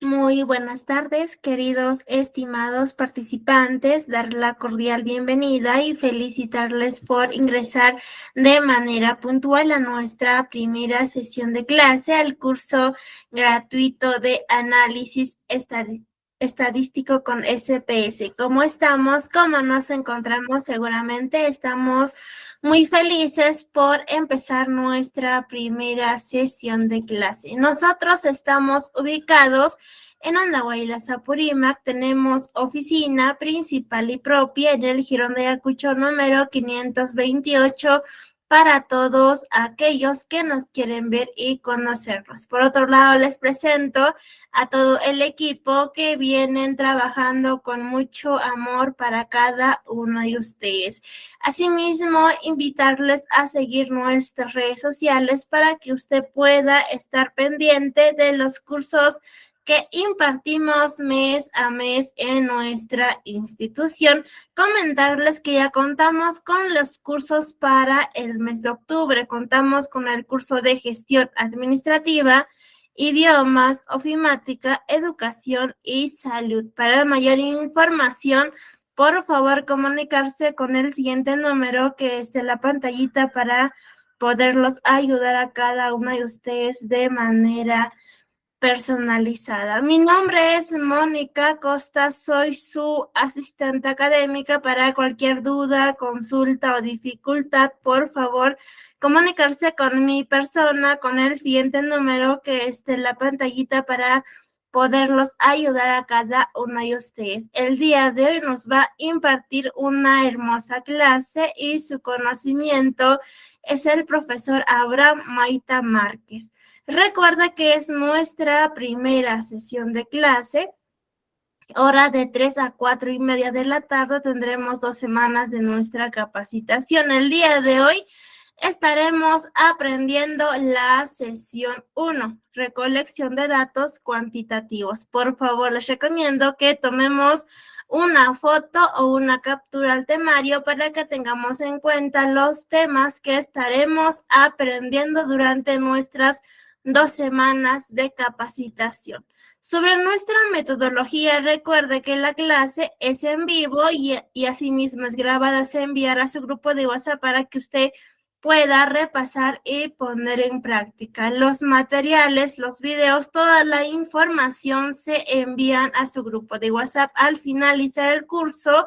Muy buenas tardes, queridos estimados participantes, dar la cordial bienvenida y felicitarles por ingresar de manera puntual a nuestra primera sesión de clase al curso gratuito de análisis estadístico con SPS. ¿Cómo estamos? ¿Cómo nos encontramos? Seguramente estamos muy felices por empezar nuestra primera sesión de clase. Nosotros estamos ubicados en Andahuaylas, Apurímac. Tenemos oficina principal y propia en el Jirón de Ayacucho número 528 para todos aquellos que nos quieren ver y conocernos. Por otro lado, les presento a todo el equipo que vienen trabajando con mucho amor para cada uno de ustedes. Asimismo, invitarles a seguir nuestras redes sociales para que usted pueda estar pendiente de los cursos que impartimos mes a mes en nuestra institución. Comentarles que ya contamos con los cursos para el mes de octubre. Contamos con el curso de gestión administrativa, idiomas, ofimática, educación y salud. Para mayor información, por favor, comunicarse con el siguiente número que esté en la pantallita para poderlos ayudar a cada uno de ustedes de manera personalizada. Mi nombre es Mónica Costa, soy su asistente académica. Para cualquier duda, consulta o dificultad, por favor, comunicarse con mi persona con el siguiente número que esté en la pantallita para poderlos ayudar a cada uno de ustedes. El día de hoy nos va a impartir una hermosa clase y su conocimiento es el profesor Abraham Maita Márquez. Recuerda que es nuestra primera sesión de clase. Hora de 3 a 4:30 de la tarde. Tendremos 2 semanas de nuestra capacitación. El día de hoy estaremos aprendiendo la sesión 1, recolección de datos cuantitativos. Por favor, les recomiendo que tomemos una foto o una captura al temario para que tengamos en cuenta los temas que estaremos aprendiendo durante nuestras 2 semanas de capacitación. Sobre nuestra metodología, recuerde que la clase es en vivo y asimismo es grabada. Se enviará a su grupo de WhatsApp para que usted pueda repasar y poner en práctica. Los materiales, los videos, toda la información se envían a su grupo de WhatsApp. Al finalizar el curso,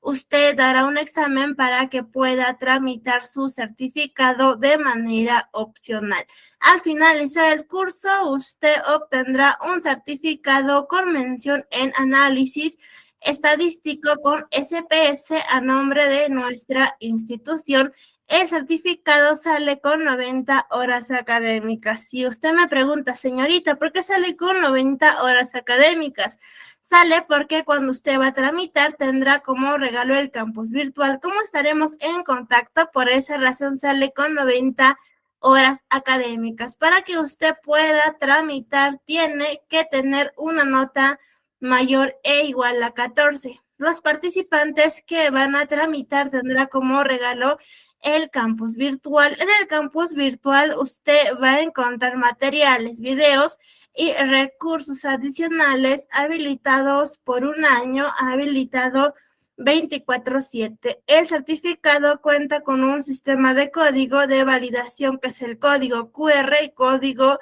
usted dará un examen para que pueda tramitar su certificado de manera opcional. Al finalizar el curso, usted obtendrá un certificado con mención en análisis estadístico con SPS a nombre de nuestra institución. El certificado sale con 90 horas académicas. Si usted me pregunta, señorita, ¿por qué sale con 90 horas académicas? Sale porque cuando usted va a tramitar tendrá como regalo el campus virtual. ¿Cómo estaremos en contacto? Por esa razón sale con 90 horas académicas. Para que usted pueda tramitar, tiene que tener una nota mayor e igual a 14. Los participantes que van a tramitar tendrá como regalo el campus virtual. En el campus virtual usted va a encontrar materiales, videos y recursos adicionales habilitados por un año, habilitado 24/7. El certificado cuenta con un sistema de código de validación que es el código QR y código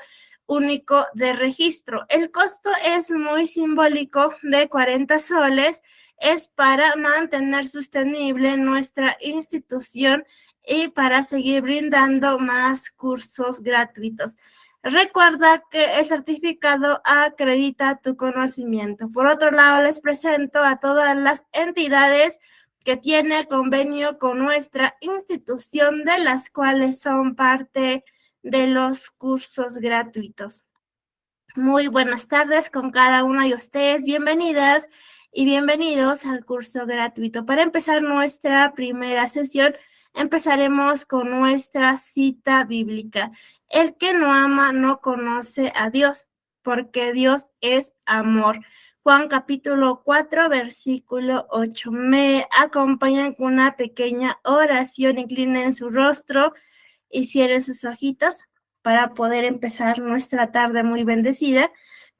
único de registro. El costo es muy simbólico, de 40 soles. Es para mantener sostenible nuestra institución y para seguir brindando más cursos gratuitos. Recuerda que el certificado acredita tu conocimiento. Por otro lado, les presento a todas las entidades que tienen convenio con nuestra institución, de las cuales son parte de los cursos gratuitos. Muy buenas tardes con cada una de ustedes. Bienvenidas y bienvenidos al curso gratuito. Para empezar nuestra primera sesión, empezaremos con nuestra cita bíblica. El que no ama no conoce a Dios, porque Dios es amor. Juan capítulo 4, versículo 8. Me acompañan con una pequeña oración. Inclinen su rostro y cierren sus ojitos para poder empezar nuestra tarde muy bendecida.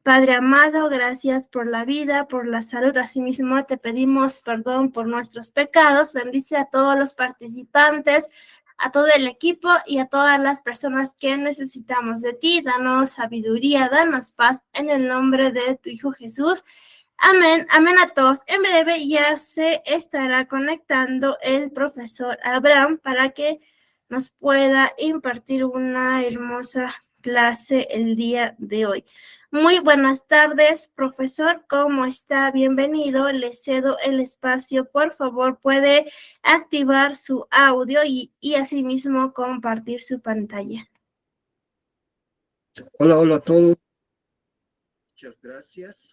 Padre amado, gracias por la vida, por la salud. Asimismo, te pedimos perdón por nuestros pecados. Bendice a todos los participantes, a todo el equipo y a todas las personas que necesitamos de ti. Danos sabiduría, danos paz en el nombre de tu Hijo Jesús. Amén, amén a todos. En breve ya se estará conectando el profesor Abraham para que nos pueda impartir una hermosa clase el día de hoy. Muy buenas tardes, profesor. ¿Cómo está? Bienvenido. Le cedo el espacio. Por favor, puede activar su audio y asimismo compartir su pantalla. Hola a todos. Muchas gracias.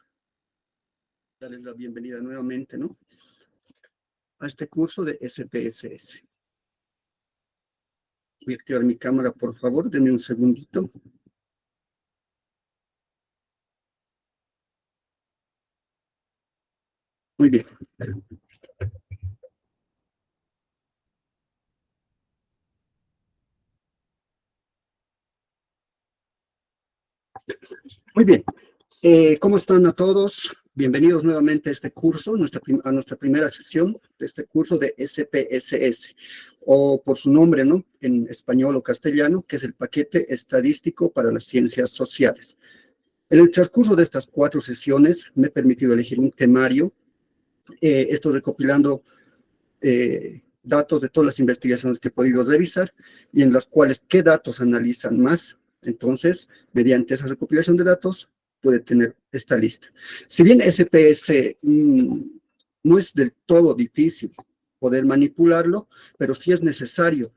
Darles la bienvenida nuevamente, ¿no? A este curso de SPSS. Voy a activar mi cámara, por favor. Denme un segundito. Muy bien. Muy bien. ¿Cómo están a todos? Bienvenidos nuevamente a este curso, a nuestra primera sesión de este curso de SPSS, o por su nombre, ¿no? En español o castellano, que es el Paquete Estadístico para las Ciencias Sociales. En el transcurso de estas 4 sesiones me he permitido elegir un temario, esto recopilando datos de todas las investigaciones que he podido revisar y en las cuales qué datos analizan más. Entonces, mediante esa recopilación de datos, puede tener esta lista. Si bien SPS no es del todo difícil poder manipularlo, pero sí es necesario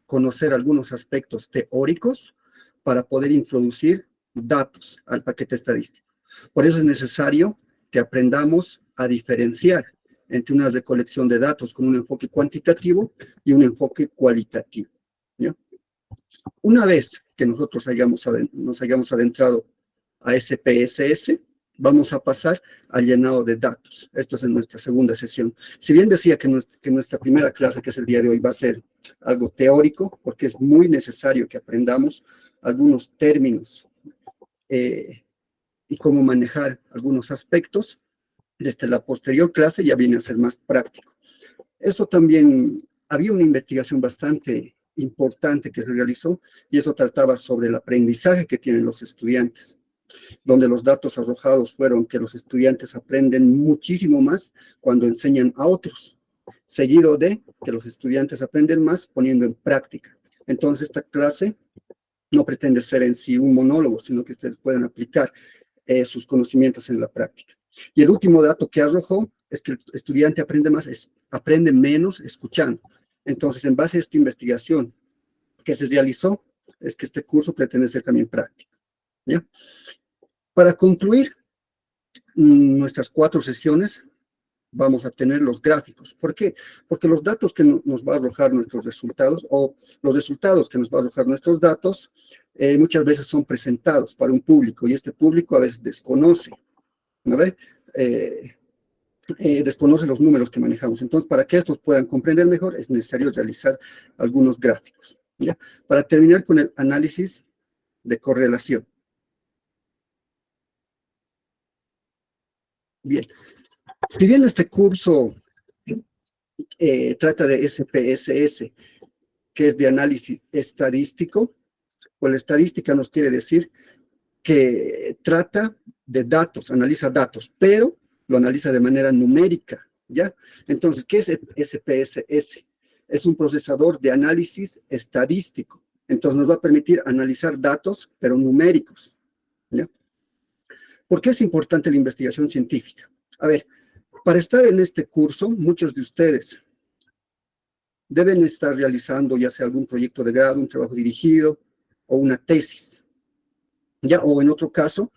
conocer algunos aspectos teóricos para poder introducir datos al paquete estadístico. Por eso es necesario que aprendamos a diferenciar entre una recolección de datos con un enfoque cuantitativo y un enfoque cualitativo, ¿ya? Una vez que nosotros nos hayamos adentrado a SPSS, vamos a pasar al llenado de datos. Esto es en nuestra segunda sesión. Si bien decía que nuestra primera clase, que es el día de hoy, va a ser algo teórico, porque es muy necesario que aprendamos algunos términos y cómo manejar algunos aspectos, desde la posterior clase ya viene a ser más práctico. Eso también, había una investigación bastante importante que se realizó y eso trataba sobre el aprendizaje que tienen los estudiantes, donde los datos arrojados fueron que los estudiantes aprenden muchísimo más cuando enseñan a otros, seguido de que los estudiantes aprenden más poniendo en práctica. Entonces, esta clase no pretende ser en sí un monólogo, sino que ustedes pueden aplicar sus conocimientos en la práctica. Y el último dato que arrojó es que el estudiante aprende menos escuchando. Entonces, en base a esta investigación que se realizó, es que este curso pretende ser también práctico, ¿ya? Para concluir nuestras 4 sesiones, vamos a tener los gráficos. ¿Por qué? Porque los datos que nos va a arrojar nuestros resultados, o los resultados que nos va a arrojar nuestros datos, muchas veces son presentados para un público, y este público a veces desconoce, ¿no ve? Desconoce los números que manejamos. Entonces, para que estos puedan comprender mejor, es necesario realizar algunos gráficos, ¿ya? Para terminar con el análisis de correlación. Bien, si bien este curso trata de SPSS, que es de análisis estadístico, pues la estadística nos quiere decir que trata de datos, analiza datos, pero lo analiza de manera numérica, ¿ya? Entonces, ¿qué es SPSS? Es un procesador de análisis estadístico. Entonces, nos va a permitir analizar datos, pero numéricos, ¿ya? ¿Por qué es importante la investigación científica? A ver, para estar en este curso, muchos de ustedes deben estar realizando ya sea algún proyecto de grado, un trabajo dirigido o una tesis, ¿ya? O en otro caso,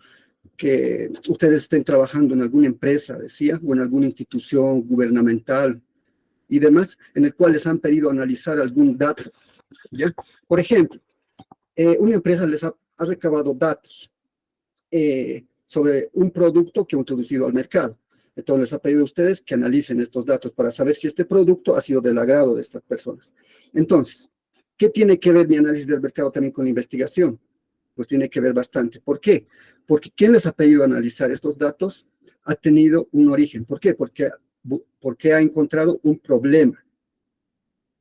que ustedes estén trabajando en alguna empresa, decía, o en alguna institución gubernamental y demás, en el cual les han pedido analizar algún dato, ¿ya? Por ejemplo, una empresa les ha recabado datos sobre un producto que ha introducido al mercado. Entonces les ha pedido a ustedes que analicen estos datos para saber si este producto ha sido del agrado de estas personas. Entonces, ¿qué tiene que ver mi análisis del mercado también con la investigación? pues tiene que ver bastante. ¿Por qué? Porque quien les ha pedido analizar estos datos ha tenido un origen. ¿Por qué? Porque ha encontrado un problema.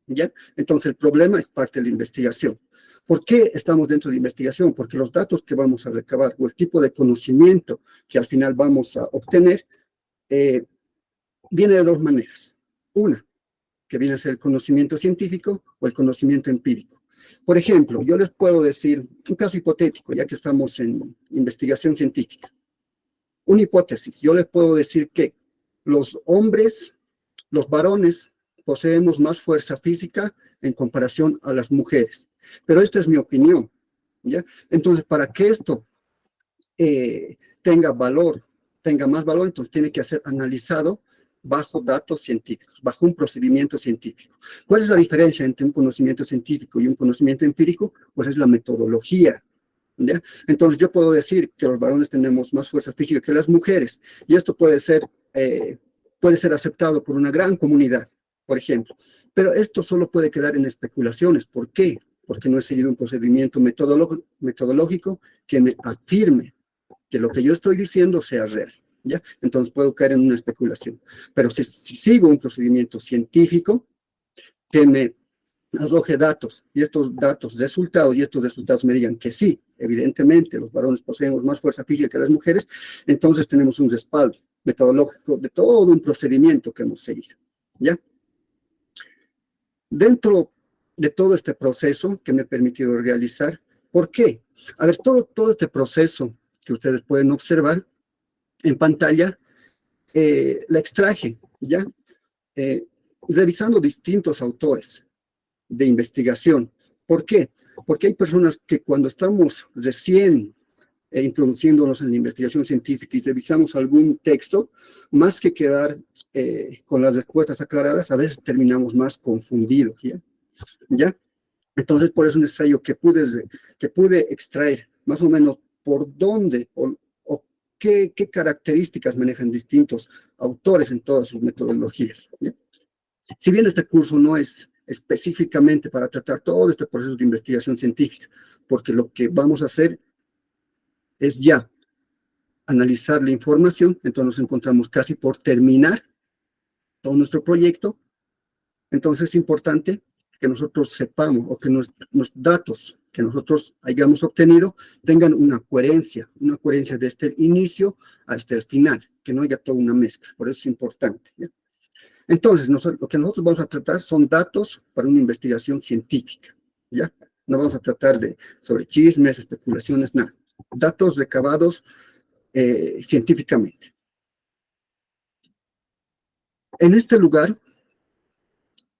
¿Ya? Entonces, el problema es parte de la investigación. ¿Por qué estamos dentro de la investigación? Porque los datos que vamos a recabar o el tipo de conocimiento que al final vamos a obtener viene de dos maneras. Una, que viene a ser el conocimiento científico o el conocimiento empírico. Por ejemplo, yo les puedo decir un caso hipotético, ya que estamos en investigación científica. Una hipótesis, yo les puedo decir que los hombres, los varones, poseemos más fuerza física en comparación a las mujeres. Pero esta es mi opinión, ¿ya? Entonces, para que esto tenga más valor, entonces tiene que ser analizado bajo datos científicos, bajo un procedimiento científico. ¿Cuál es la diferencia entre un conocimiento científico y un conocimiento empírico? Pues es la metodología, ¿ya? Entonces yo puedo decir que los varones tenemos más fuerza física que las mujeres, y esto puede ser aceptado por una gran comunidad, por ejemplo. Pero esto solo puede quedar en especulaciones. ¿Por qué? Porque no he seguido un procedimiento metodológico que me afirme que lo que yo estoy diciendo sea real, ¿ya? Entonces puedo caer en una especulación. Pero si sigo un procedimiento científico que me arroje datos, y estos resultados me digan que sí, evidentemente los varones poseemos más fuerza física que las mujeres, entonces tenemos un respaldo metodológico de todo un procedimiento que hemos seguido, ¿ya? Dentro de todo este proceso que me he permitido realizar, ¿por qué? A ver, todo este proceso que ustedes pueden observar en pantalla, la extraje, ¿ya? Revisando distintos autores de investigación. ¿Por qué? Porque hay personas que cuando estamos recién introduciéndonos en la investigación científica y revisamos algún texto, más que quedar con las respuestas aclaradas, a veces terminamos más confundidos, ¿ya? ¿Ya? Entonces, por eso es necesario que pude extraer más o menos por dónde o qué características manejan distintos autores en todas sus metodologías, ¿ya? Si bien este curso no es específicamente para tratar todo este proceso de investigación científica, porque lo que vamos a hacer es ya analizar la información, entonces nos encontramos casi por terminar todo nuestro proyecto. Entonces es importante que nosotros sepamos o que los datos que nosotros hayamos obtenido tengan una coherencia desde el inicio hasta el final, que no haya toda una mezcla, por eso es importante, ¿ya? Entonces, lo que nosotros vamos a tratar son datos para una investigación científica, ¿ya? No vamos a tratar sobre chismes, especulaciones, nada. Datos recabados científicamente. En este lugar,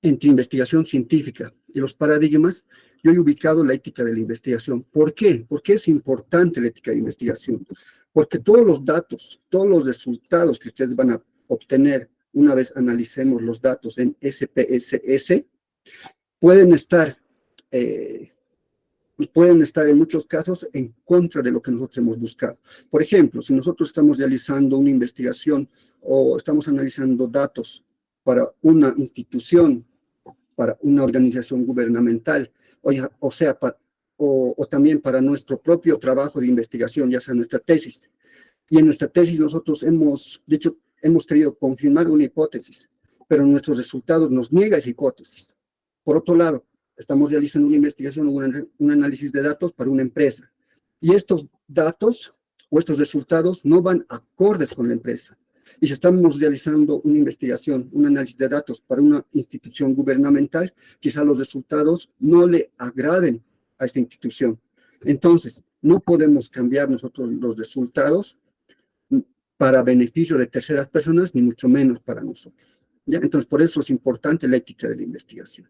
entre investigación científica y los paradigmas, yo he ubicado la ética de la investigación. ¿Por qué? ¿Por qué es importante la ética de investigación? Porque todos los datos, todos los resultados que ustedes van a obtener una vez analicemos los datos en SPSS, pueden estar en muchos casos en contra de lo que nosotros hemos buscado. Por ejemplo, si nosotros estamos realizando una investigación o estamos analizando datos para una institución, para una organización gubernamental, o también para nuestro propio trabajo de investigación, ya sea nuestra tesis. Y en nuestra tesis nosotros hemos querido confirmar una hipótesis, pero nuestros resultados nos niegan esa hipótesis. Por otro lado, estamos realizando una investigación o un análisis de datos para una empresa. Y estos datos o estos resultados no van acordes con la empresa. Y si estamos realizando una investigación, un análisis de datos para una institución gubernamental, quizá los resultados no le agraden a esta institución. Entonces, no podemos cambiar nosotros los resultados para beneficio de terceras personas, ni mucho menos para nosotros, ¿ya? Entonces, por eso es importante la ética de la investigación.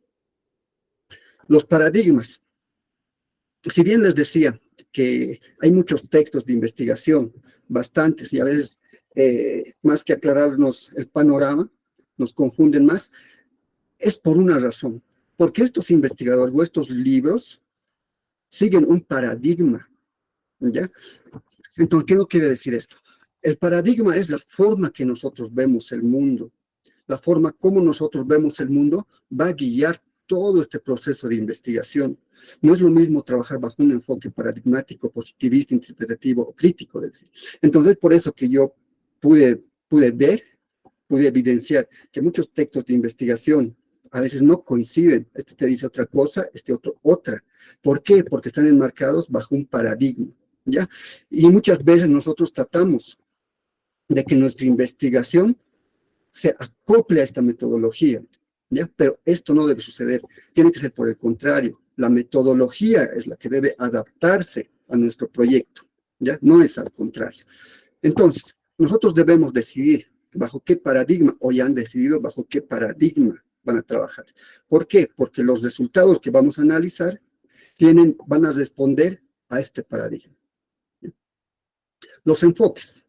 Los paradigmas. Si bien les decía que hay muchos textos de investigación, bastantes, y a veces, más que aclararnos el panorama, nos confunden más, es por una razón, porque estos investigadores o estos libros siguen un paradigma, ¿ya? Entonces, ¿qué no quiere decir esto? El paradigma es la forma que nosotros vemos el mundo. La forma como nosotros vemos el mundo va a guiar todo este proceso de investigación. No es lo mismo trabajar bajo un enfoque paradigmático, positivista, interpretativo o crítico. Es decir. Entonces, por eso que yo pude evidenciar que muchos textos de investigación a veces no coinciden. Este te dice otra cosa, este otro otra. ¿Por qué? Porque están enmarcados bajo un paradigma, ¿ya? Y muchas veces nosotros tratamos de que nuestra investigación se acople a esta metodología, ¿ya? Pero esto no debe suceder. Tiene que ser por el contrario. La metodología es la que debe adaptarse a nuestro proyecto, ¿ya? No es al contrario. Entonces, nosotros debemos decidir bajo qué paradigma, o ya han decidido bajo qué paradigma van a trabajar. ¿Por qué? Porque los resultados que vamos a analizar van a responder a este paradigma. Los enfoques.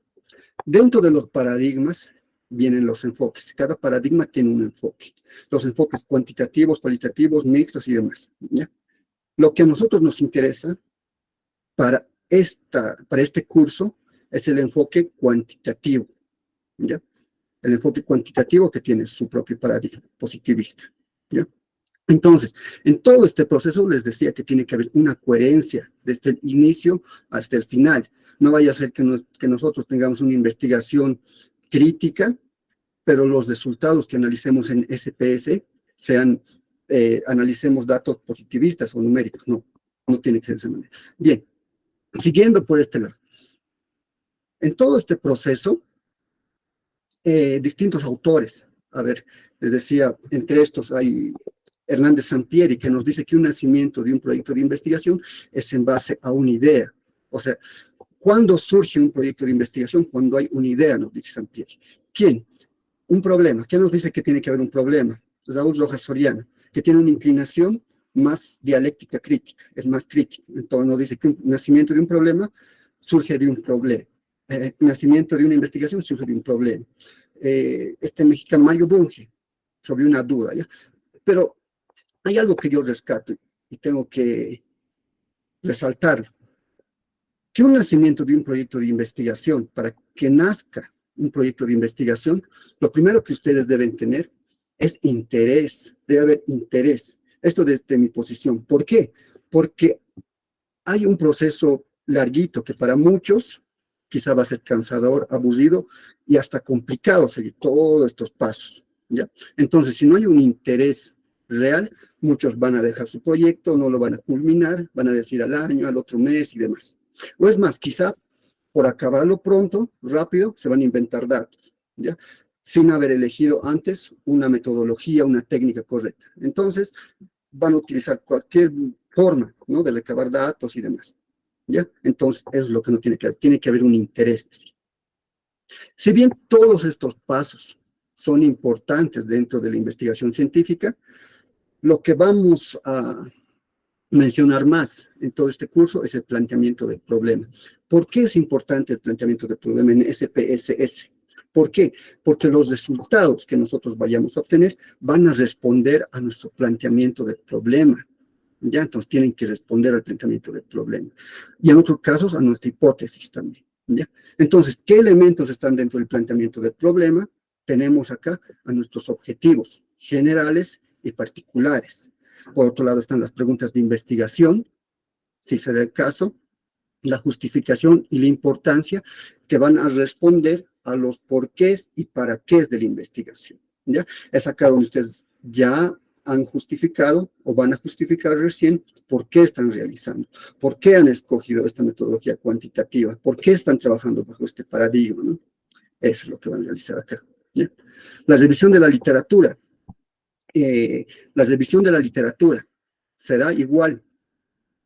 Dentro de los paradigmas vienen los enfoques. Cada paradigma tiene un enfoque. Los enfoques cuantitativos, cualitativos, mixtos y demás, ¿ya? Lo que a nosotros nos interesa para este curso es el enfoque cuantitativo, ¿ya? El enfoque cuantitativo que tiene su propio paradigma positivista, ¿ya? Entonces, en todo este proceso les decía que tiene que haber una coherencia desde el inicio hasta el final. No vaya a ser que nosotros tengamos una investigación crítica, pero los resultados que analicemos en SPS analicemos datos positivistas o numéricos. No, no tiene que ser de esa manera. Bien, siguiendo por este lado. En todo este proceso, distintos autores, a ver, les decía, entre estos hay Hernández Sampieri, que nos dice que un nacimiento de un proyecto de investigación es en base a una idea. O sea, ¿cuándo surge un proyecto de investigación? Cuando hay una idea, nos dice Sampieri. ¿Quién? Un problema. ¿Quién nos dice que tiene que haber un problema? Raúl Rojas Soriano, que tiene una inclinación más dialéctica crítica, es más crítico. Entonces nos dice que un nacimiento de un problema surge de un problema. Nacimiento de una investigación surge de un problema. Este mexicano Mario Bunge, sobre una duda, ¿ya? Pero hay algo que yo rescato y tengo que resaltarlo. Que un nacimiento de un proyecto de investigación, para que nazca un proyecto de investigación, lo primero que ustedes deben tener es interés, debe haber interés. Esto desde mi posición. ¿Por qué? Porque hay un proceso larguito que para muchos quizá va a ser cansador, aburrido y hasta complicado seguir todos estos pasos, ¿ya? Entonces, si no hay un interés real, muchos van a dejar su proyecto, no lo van a culminar, van a decir al año, al otro mes y demás. O es más, quizá por acabarlo pronto, rápido, se van a inventar datos, ¿ya? Sin haber elegido antes una metodología, una técnica correcta. Entonces, van a utilizar cualquier forma, ¿no?, de recabar datos y demás, ¿ya? Entonces, eso es lo que no tiene que haber un interés. Si bien todos estos pasos son importantes dentro de la investigación científica, lo que vamos a mencionar más en todo este curso es el planteamiento del problema. ¿Por qué es importante el planteamiento del problema en SPSS? ¿Por qué? Porque los resultados que nosotros vayamos a obtener van a responder a nuestro planteamiento del problema, ¿ya? Entonces tienen que responder al planteamiento del problema. Y en otros casos a nuestra hipótesis también, ¿ya? Entonces, ¿qué elementos están dentro del planteamiento del problema? Tenemos acá a nuestros objetivos generales y particulares. Por otro lado están las preguntas de investigación, si se da el caso, la justificación y la importancia que van a responder a los porqués y para qué de la investigación, ¿ya? Es acá donde ustedes ya han justificado o van a justificar recién por qué están realizando, por qué han escogido esta metodología cuantitativa, por qué están trabajando bajo este paradigma, ¿no? Eso es lo que van a realizar acá, ¿ya? La revisión de la literatura. La revisión de la literatura será igual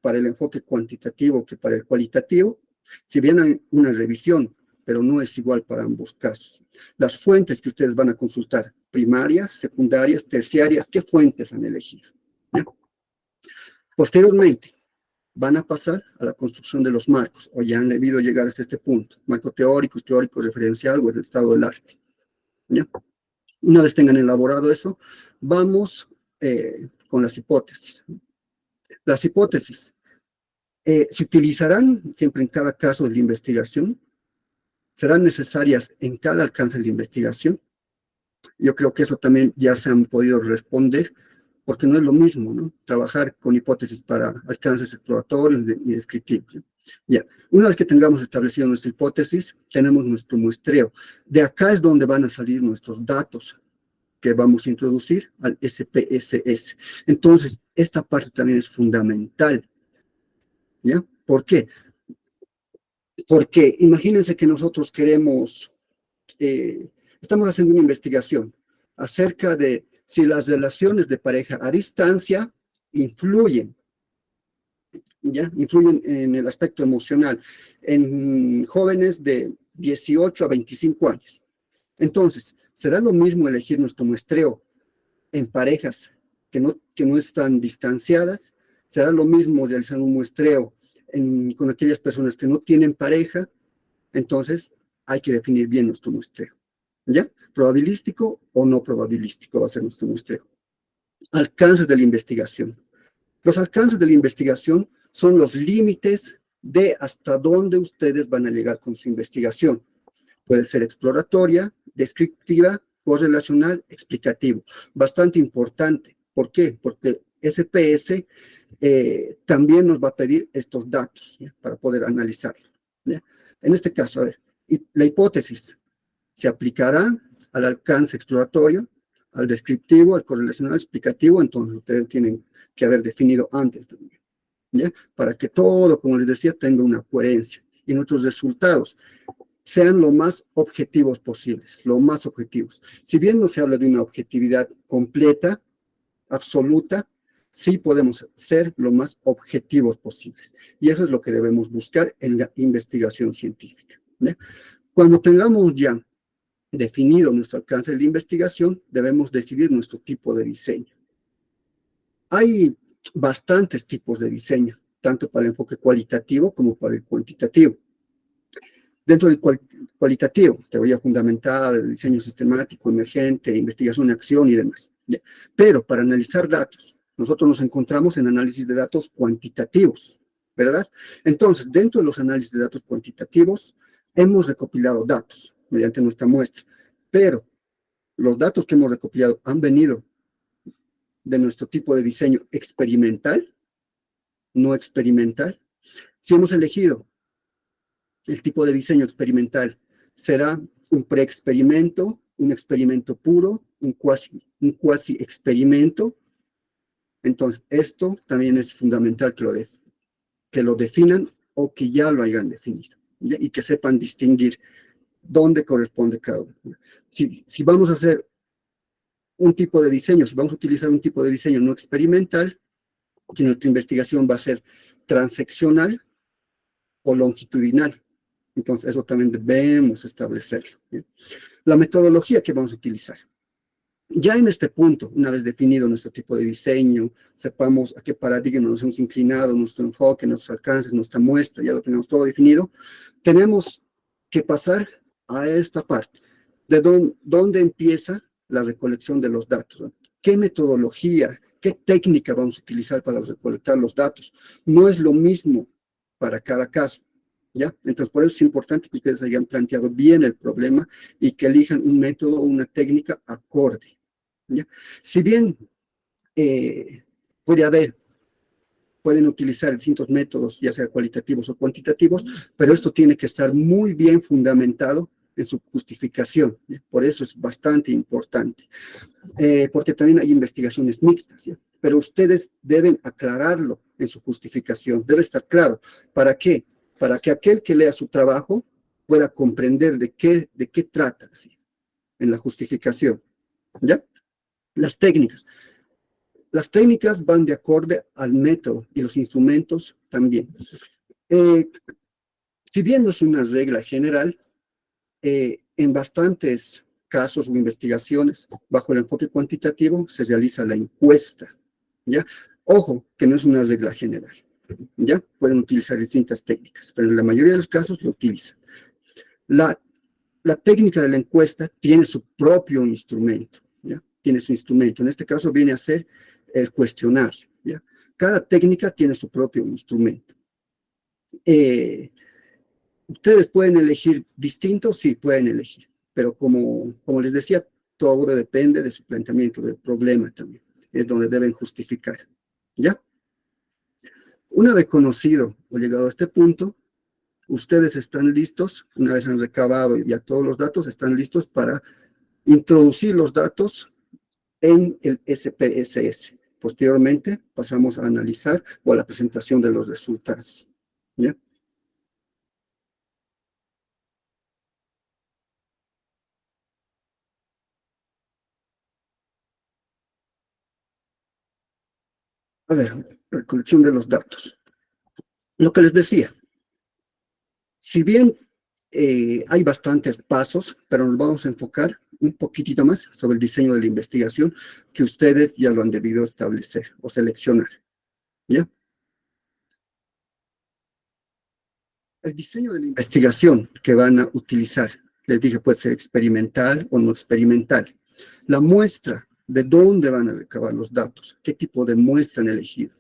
para el enfoque cuantitativo que para el cualitativo, si bien hay una revisión, pero no es igual para ambos casos. Las fuentes que ustedes van a consultar, primarias, secundarias, terciarias, ¿qué fuentes han elegido? ¿Ya? Posteriormente, van a pasar a la construcción de los marcos, o ya han debido llegar hasta este punto, marco teórico, referencial o el estado del arte, ¿ya? Una vez tengan elaborado eso, vamos con las hipótesis. Las hipótesis se utilizarán siempre en cada caso de la investigación, serán necesarias en cada alcance de la investigación. Yo creo que eso también ya se han podido responder porque no es lo mismo, ¿no? Trabajar con hipótesis para alcances exploratorios y descriptivos, ¿no? Ya, una vez que tengamos establecido nuestra hipótesis, tenemos nuestro muestreo. De acá es donde van a salir nuestros datos que vamos a introducir al SPSS. Entonces, esta parte también es fundamental, ¿ya? ¿Por qué? Porque imagínense que nosotros queremos, estamos haciendo una investigación acerca de si las relaciones de pareja a distancia influyen, ¿ya? Influyen en el aspecto emocional en jóvenes de 18 a 25 años. Entonces, ¿será lo mismo elegir nuestro muestreo en parejas que no están distanciadas? ¿Será lo mismo realizar un muestreo con aquellas personas que no tienen pareja? Entonces, hay que definir bien nuestro muestreo, ¿ya? ¿Probabilístico o no probabilístico va a ser nuestro muestreo? Alcances de la investigación. Los alcances de la investigación son los límites de hasta dónde ustedes van a llegar con su investigación. Puede ser exploratoria, descriptiva, correlacional, explicativo. Bastante importante. ¿Por qué? Porque SPS también nos va a pedir estos datos, ¿ya? Para poder analizarlo, ¿ya? En este caso, a ver, la hipótesis se aplicará al alcance exploratorio, al descriptivo, al correlacional, explicativo. Entonces ustedes tienen que haber definido antes también, ¿ya? Para que todo, como les decía, tenga una coherencia y nuestros resultados sean lo más objetivos posibles, lo más objetivos. Si bien no se habla de una objetividad completa, absoluta, sí podemos ser lo más objetivos posibles. Y eso es lo que debemos buscar en la investigación científica, ¿ya? Cuando tengamos ya definido nuestro alcance de la investigación, debemos decidir nuestro tipo de diseño. Hay bastantes tipos de diseño, tanto para el enfoque cualitativo como para el cuantitativo. Dentro del cualitativo, teoría fundamental, el diseño sistemático, emergente, investigación de acción y demás. Pero para analizar datos, nosotros nos encontramos en análisis de datos cuantitativos, ¿verdad? Entonces, dentro de los análisis de datos cuantitativos, hemos recopilado datos mediante nuestra muestra, pero los datos que hemos recopilado han venido de nuestro tipo de diseño experimental, no experimental. Si hemos elegido el tipo de diseño experimental, será un preexperimento, un experimento puro, un cuasi experimento. Entonces, esto también es fundamental que lo definan o que ya lo hayan definido, ¿ya? Y que sepan distinguir dónde corresponde cada uno. Si vamos a hacer un tipo de diseño, si vamos a utilizar un tipo de diseño no experimental, si nuestra investigación va a ser transeccional o longitudinal. Entonces, eso también debemos establecerlo, ¿bien? La metodología que vamos a utilizar. Ya en este punto, una vez definido nuestro tipo de diseño, sepamos a qué paradigma nos hemos inclinado, nuestro enfoque, nuestros alcances, nuestra muestra, ya lo tenemos todo definido, tenemos que pasar a esta parte, de dónde empieza la recolección de los datos, ¿no? ¿Qué metodología, qué técnica vamos a utilizar para recolectar los datos? No es lo mismo para cada caso, ¿ya? Entonces, por eso es importante que ustedes hayan planteado bien el problema y que elijan un método o una técnica acorde, ¿ya? Si bien pueden utilizar distintos métodos, ya sea cualitativos o cuantitativos, pero esto tiene que estar muy bien fundamentado en su justificación, ¿ya? Por eso es bastante importante, porque también hay investigaciones mixtas, ¿ya? Pero ustedes deben aclararlo en su justificación, debe estar claro. ¿Para qué? Para que aquel que lea su trabajo pueda comprender de qué trata, ¿sí? En la justificación, ¿ya? Las técnicas. Las técnicas van de acorde al método y los instrumentos también. Si bien no es una regla general, en bastantes casos o investigaciones, bajo el enfoque cuantitativo, se realiza la encuesta, ¿ya? Ojo, que no es una regla general, ¿ya? Pueden utilizar distintas técnicas, pero en la mayoría de los casos lo utilizan. La técnica de la encuesta tiene su propio instrumento, ¿ya? Tiene su instrumento. En este caso viene a ser el cuestionario, ¿ya? Cada técnica tiene su propio instrumento. ¿Ustedes pueden elegir distintos? Sí, pueden elegir, pero como les decía, todo depende de su planteamiento del problema también. es donde deben justificar, ¿ya? Una vez conocido o llegado a este punto, ustedes están listos, una vez han recabado ya todos los datos, están listos para introducir los datos en el SPSS. Posteriormente pasamos a analizar o a la presentación de los resultados, ¿ya? A ver, recolección de los datos. Lo que les decía, si bien hay bastantes pasos, pero nos vamos a enfocar un poquitito más sobre el diseño de la investigación que ustedes ya lo han debido establecer o seleccionar, ¿ya? El diseño de la investigación que van a utilizar, les dije, puede ser experimental o no experimental. La muestra, de dónde van a recabar los datos, qué tipo de muestra han elegido.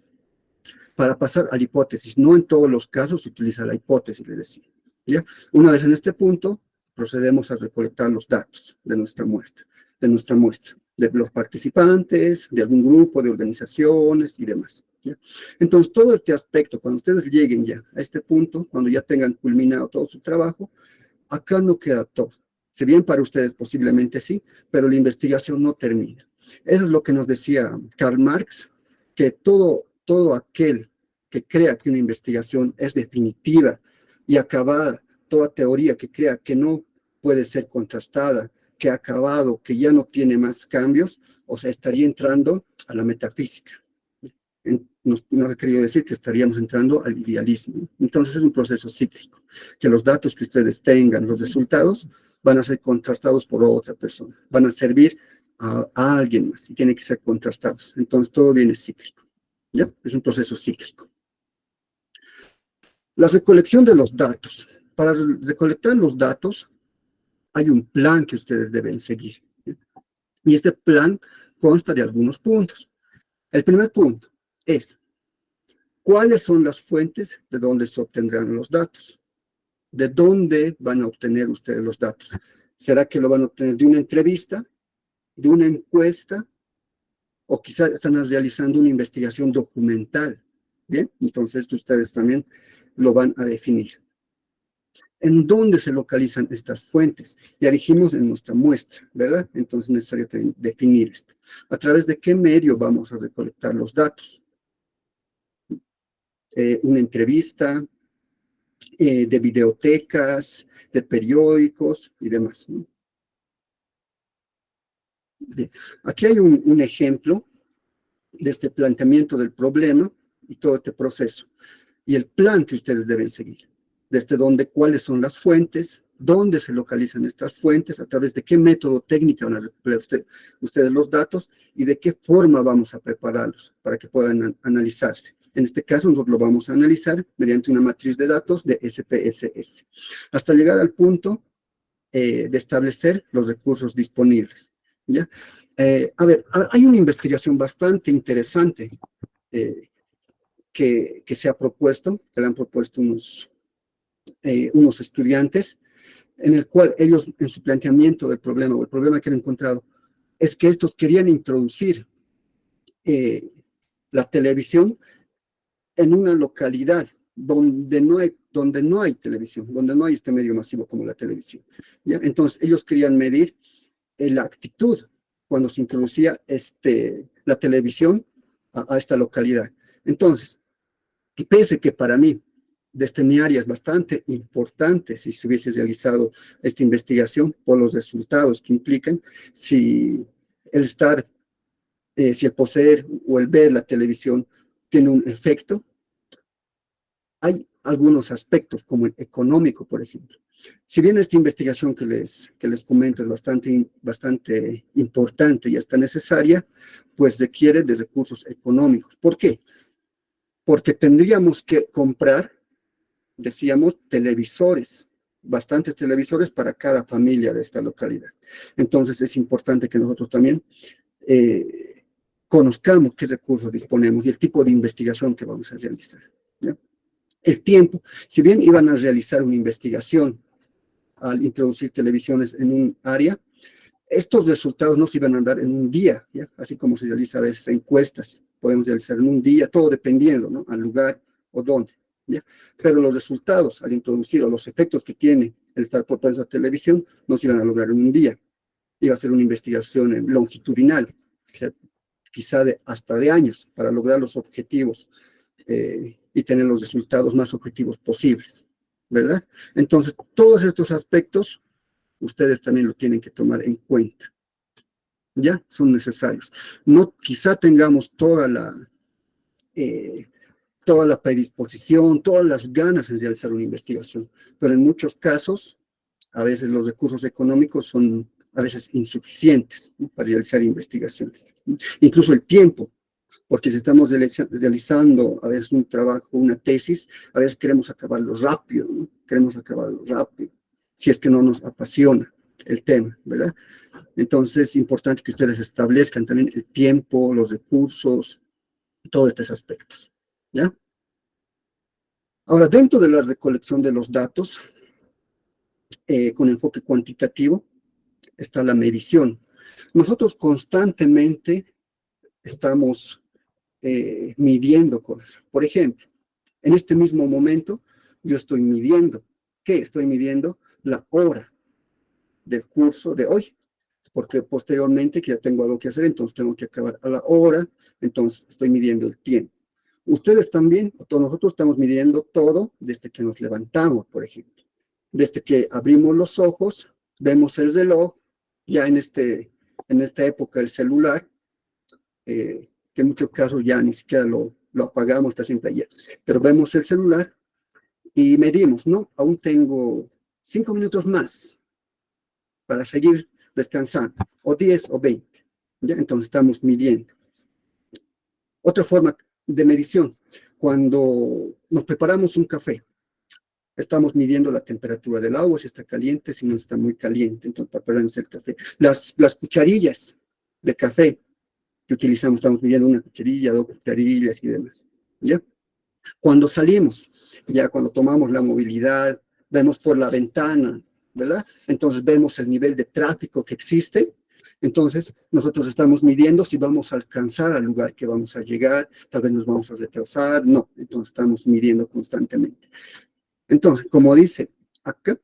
Para pasar a la hipótesis, no en todos los casos se utiliza la hipótesis, les decía, ¿ya? Una vez en este punto, procedemos a recolectar los datos de nuestra muestra, de los participantes, de algún grupo, de organizaciones y demás, ¿ya? Entonces, todo este aspecto, cuando ustedes lleguen ya a este punto, cuando ya tengan culminado todo su trabajo, acá no queda todo. Si bien para ustedes posiblemente sí, pero la investigación no termina. Eso es lo que nos decía Karl Marx, que todo aquel que crea que una investigación es definitiva y acabada, toda teoría que crea que no puede ser contrastada, que ha acabado, que ya no tiene más cambios, o sea, estaría entrando a la metafísica. Nos ha querido decir que estaríamos entrando al idealismo. Entonces es un proceso cíclico, que los datos que ustedes tengan, los resultados, van a ser contrastados por otra persona, van a servir a alguien más y tienen que ser contrastados. Entonces todo viene cíclico, ¿ya? Es un proceso cíclico. La recolección de los datos. Para recolectar los datos hay un plan que ustedes deben seguir, ¿ya? Y este plan consta de algunos puntos. El primer punto es: ¿cuáles son las fuentes de donde se obtendrán los datos? ¿De dónde van a obtener ustedes los datos? ¿Será que lo van a obtener de una entrevista, de una encuesta, o quizás están realizando una investigación documental? Bien, entonces esto ustedes también lo van a definir. ¿En dónde se localizan estas fuentes? Ya dijimos en nuestra muestra, ¿verdad? Entonces es necesario definir esto. ¿A través de qué medio vamos a recolectar los datos? Una entrevista, de bibliotecas, de periódicos y demás, ¿no? Bien. Aquí hay un ejemplo de este planteamiento del problema y todo este proceso, y el plan que ustedes deben seguir, desde dónde, cuáles son las fuentes, dónde se localizan estas fuentes, a través de qué método técnico van a recuperar ustedes los datos y de qué forma vamos a prepararlos para que puedan analizarse. En este caso, nosotros lo vamos a analizar mediante una matriz de datos de SPSS, hasta llegar al punto de establecer los recursos disponibles, ¿ya? A ver, hay una investigación bastante interesante que se ha propuesto, que le han propuesto unos estudiantes, en el cual ellos, en su planteamiento del problema, o el problema que han encontrado, es que estos querían introducir la televisión en una localidad donde no hay televisión, donde no hay este medio masivo como la televisión, ¿ya? Entonces, ellos querían medir la actitud cuando se introducía la televisión a esta localidad. Entonces, pese que para mí, desde mi área es bastante importante si se hubiese realizado esta investigación por los resultados que implican, si el estar, si el poseer o el ver la televisión tiene un efecto, hay algunos aspectos, como el económico, por ejemplo. Si bien esta investigación que les comento es bastante importante y hasta necesaria, pues requiere de recursos económicos. ¿Por qué? Porque tendríamos que comprar, decíamos, televisores, bastantes televisores para cada familia de esta localidad. Entonces es importante que nosotros también conozcamos qué recursos disponemos y el tipo de investigación que vamos a realizar, ¿ya? El tiempo, si bien iban a realizar una investigación al introducir televisiones en un área, Estos resultados no se iban a dar en un día, ¿ya? Así como se realiza a veces encuestas, podemos realizar en un día, todo dependiendo, ¿no? Al lugar o dónde, ¿ya? Pero los resultados al introducir o los efectos que tiene el estar por prensa televisión no se iban a lograr en un día. Iba a ser una investigación longitudinal, o sea, quizá hasta de años, para lograr los objetivos y tener los resultados más objetivos posibles, ¿verdad? Entonces, todos estos aspectos ustedes también lo tienen que tomar en cuenta. ¿Ya? Son necesarios. No, quizá tengamos toda la predisposición, todas las ganas en realizar una investigación, pero en muchos casos, a veces los recursos económicos son a veces insuficientes, ¿no? Para realizar investigaciones. Incluso el tiempo, porque si estamos realizando a veces un trabajo, una tesis, a veces queremos acabarlo rápido, ¿no? Queremos acabarlo rápido, si es que no nos apasiona el tema, ¿verdad? Entonces es importante que ustedes establezcan también el tiempo, los recursos, todos estos aspectos, ¿ya? Ahora, dentro de la recolección de los datos, con enfoque cuantitativo, está la medición. Nosotros constantemente estamos midiendo cosas. Por ejemplo, en este mismo momento, yo estoy midiendo. ¿Qué estoy midiendo? La hora del curso de hoy, porque posteriormente que ya tengo algo que hacer, entonces tengo que acabar a la hora, entonces estoy midiendo el tiempo. Ustedes también, todos nosotros estamos midiendo todo desde que nos levantamos, por ejemplo. Desde que abrimos los ojos, vemos el reloj, ya en esta época el celular, que en muchos casos ya ni siquiera lo apagamos, está siempre allá. Pero vemos el celular y medimos, ¿no? Aún tengo 5 minutos más para seguir descansando, o 10 o 20. ¿Ya? Entonces estamos midiendo. Otra forma de medición, cuando nos preparamos un café, estamos midiendo la temperatura del agua, si está caliente, si no está muy caliente, entonces preparamos el café. Las cucharillas de café que utilizamos, estamos midiendo una cucharilla, 2 cucharillas y demás, ¿ya? Cuando salimos, ya cuando tomamos la movilidad, vemos por la ventana, ¿verdad? Entonces vemos el nivel de tráfico que existe, entonces nosotros estamos midiendo si vamos a alcanzar al lugar que vamos a llegar, tal vez nos vamos a retrasar, no, entonces estamos midiendo constantemente. Entonces, como dice acá,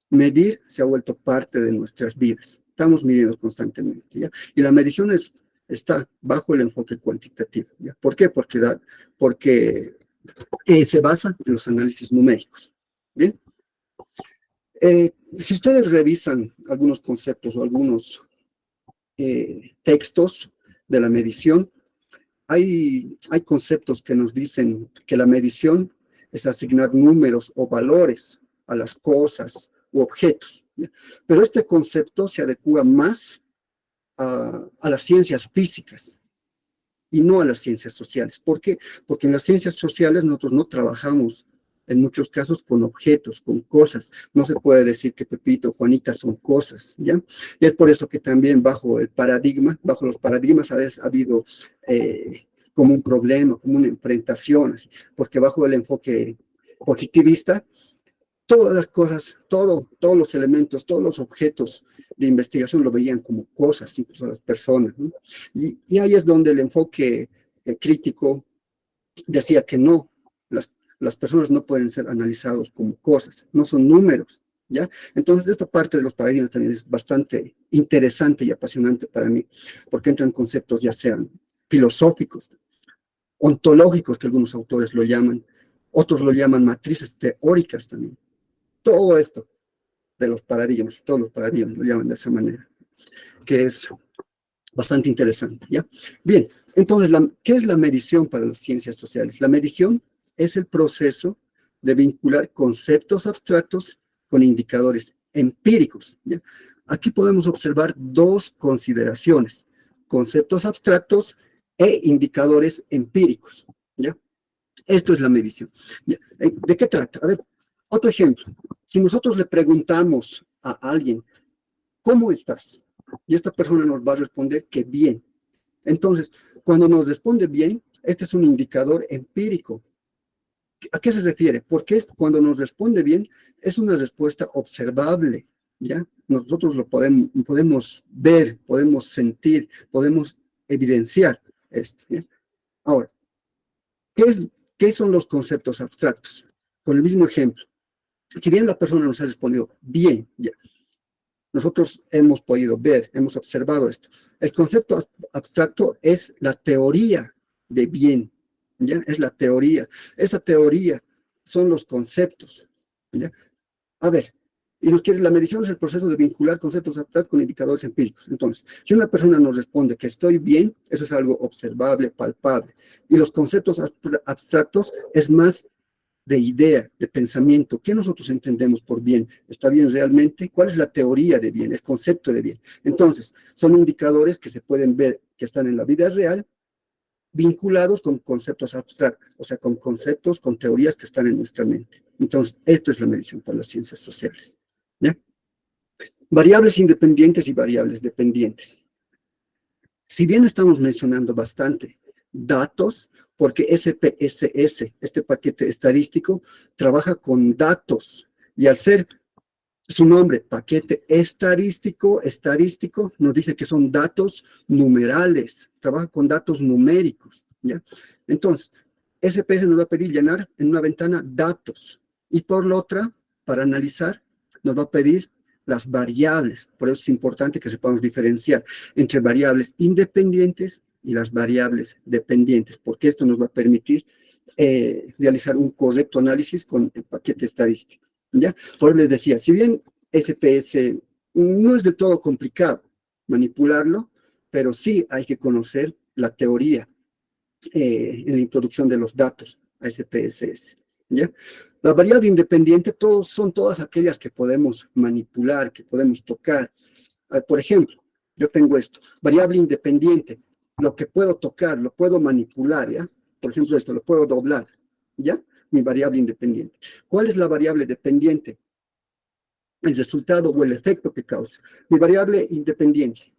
medir se ha vuelto parte de nuestras vidas. Estamos midiendo constantemente, ¿ya? Y la medición está bajo el enfoque cuantitativo, ¿ya? ¿Por qué? Porque se basa en los análisis numéricos, ¿bien? Si ustedes revisan algunos conceptos o algunos textos de la medición, hay conceptos que nos dicen que la medición es asignar números o valores a las cosas u objetos, ¿ya? Pero este concepto se adecua más a las ciencias físicas y no a las ciencias sociales. ¿Por qué? Porque en las ciencias sociales nosotros no trabajamos en muchos casos con objetos, con cosas. No se puede decir que Pepito o Juanita son cosas, ¿ya? Y es por eso que también bajo los paradigmas a veces ha habido como un problema, como una enfrentación, porque bajo el enfoque positivista, todas las cosas, todos los elementos, todos los objetos de investigación lo veían como cosas, incluso las personas, ¿no? Y ahí es donde el enfoque crítico decía que no, las personas no pueden ser analizados como cosas, no son números, ¿ya? Entonces, esta parte de los paradigmas también es bastante interesante y apasionante para mí, porque entran conceptos ya sean filosóficos, ontológicos, que algunos autores lo llaman, otros lo llaman matrices teóricas también. Todo esto de los paradigmas, todos los paradigmas lo llaman de esa manera, que es bastante interesante, ¿ya? Bien, entonces, ¿qué es la medición para las ciencias sociales? La medición es el proceso de vincular conceptos abstractos con indicadores empíricos, ¿ya? Aquí podemos observar dos consideraciones, conceptos abstractos e indicadores empíricos, ¿ya? Esto es la medición, ¿ya? ¿De qué trata? A ver, otro ejemplo. Si nosotros le preguntamos a alguien, ¿cómo estás? Y esta persona nos va a responder que bien. Entonces, cuando nos responde bien, este es un indicador empírico. ¿A qué se refiere? Porque cuando nos responde bien, es una respuesta observable, ¿ya? Nosotros lo podemos ver, podemos sentir, podemos evidenciar esto, ¿ya? Ahora, ¿qué son los conceptos abstractos? Con el mismo ejemplo, si bien la persona nos ha respondido bien, ya, nosotros hemos podido ver, hemos observado esto. El concepto abstracto es la teoría de bien, ¿ya? Es la teoría. Esa teoría son los conceptos, ¿ya? A ver, la medición es el proceso de vincular conceptos abstractos con indicadores empíricos. Entonces, si una persona nos responde que estoy bien, eso es algo observable, palpable. Y los conceptos abstractos es más de idea, de pensamiento. ¿Qué nosotros entendemos por bien? ¿Está bien realmente? ¿Cuál es la teoría de bien, el concepto de bien? Entonces, son indicadores que se pueden ver que están en la vida real, vinculados con conceptos abstractos, o sea, con conceptos, con teorías que están en nuestra mente. Entonces, esto es la medición para las ciencias sociales, ¿ya? Variables independientes y variables dependientes. Si bien estamos mencionando bastante datos, porque SPSS, este paquete estadístico, trabaja con datos, y al ser su nombre, paquete estadístico, nos dice que son datos numerales, trabaja con datos numéricos, ¿ya? Entonces, SPS nos va a pedir llenar en una ventana datos, y por la otra, para analizar, nos va a pedir las variables. Por eso es importante que sepamos diferenciar entre variables independientes y las variables dependientes, porque esto nos va a permitir realizar un correcto análisis con el paquete estadístico, ¿ya? Por eso les decía, si bien SPS no es del todo complicado manipularlo, pero sí hay que conocer la teoría en la introducción de los datos a SPSS, ¿ya? La variable independiente son todas aquellas que podemos manipular, que podemos tocar. Por ejemplo, yo tengo esto, variable independiente, lo que puedo tocar, lo puedo manipular, ¿ya? Por ejemplo, esto lo puedo doblar, ¿ya? Mi variable independiente. ¿Cuál es la variable dependiente? El resultado o el efecto que causa. Mi variable independiente.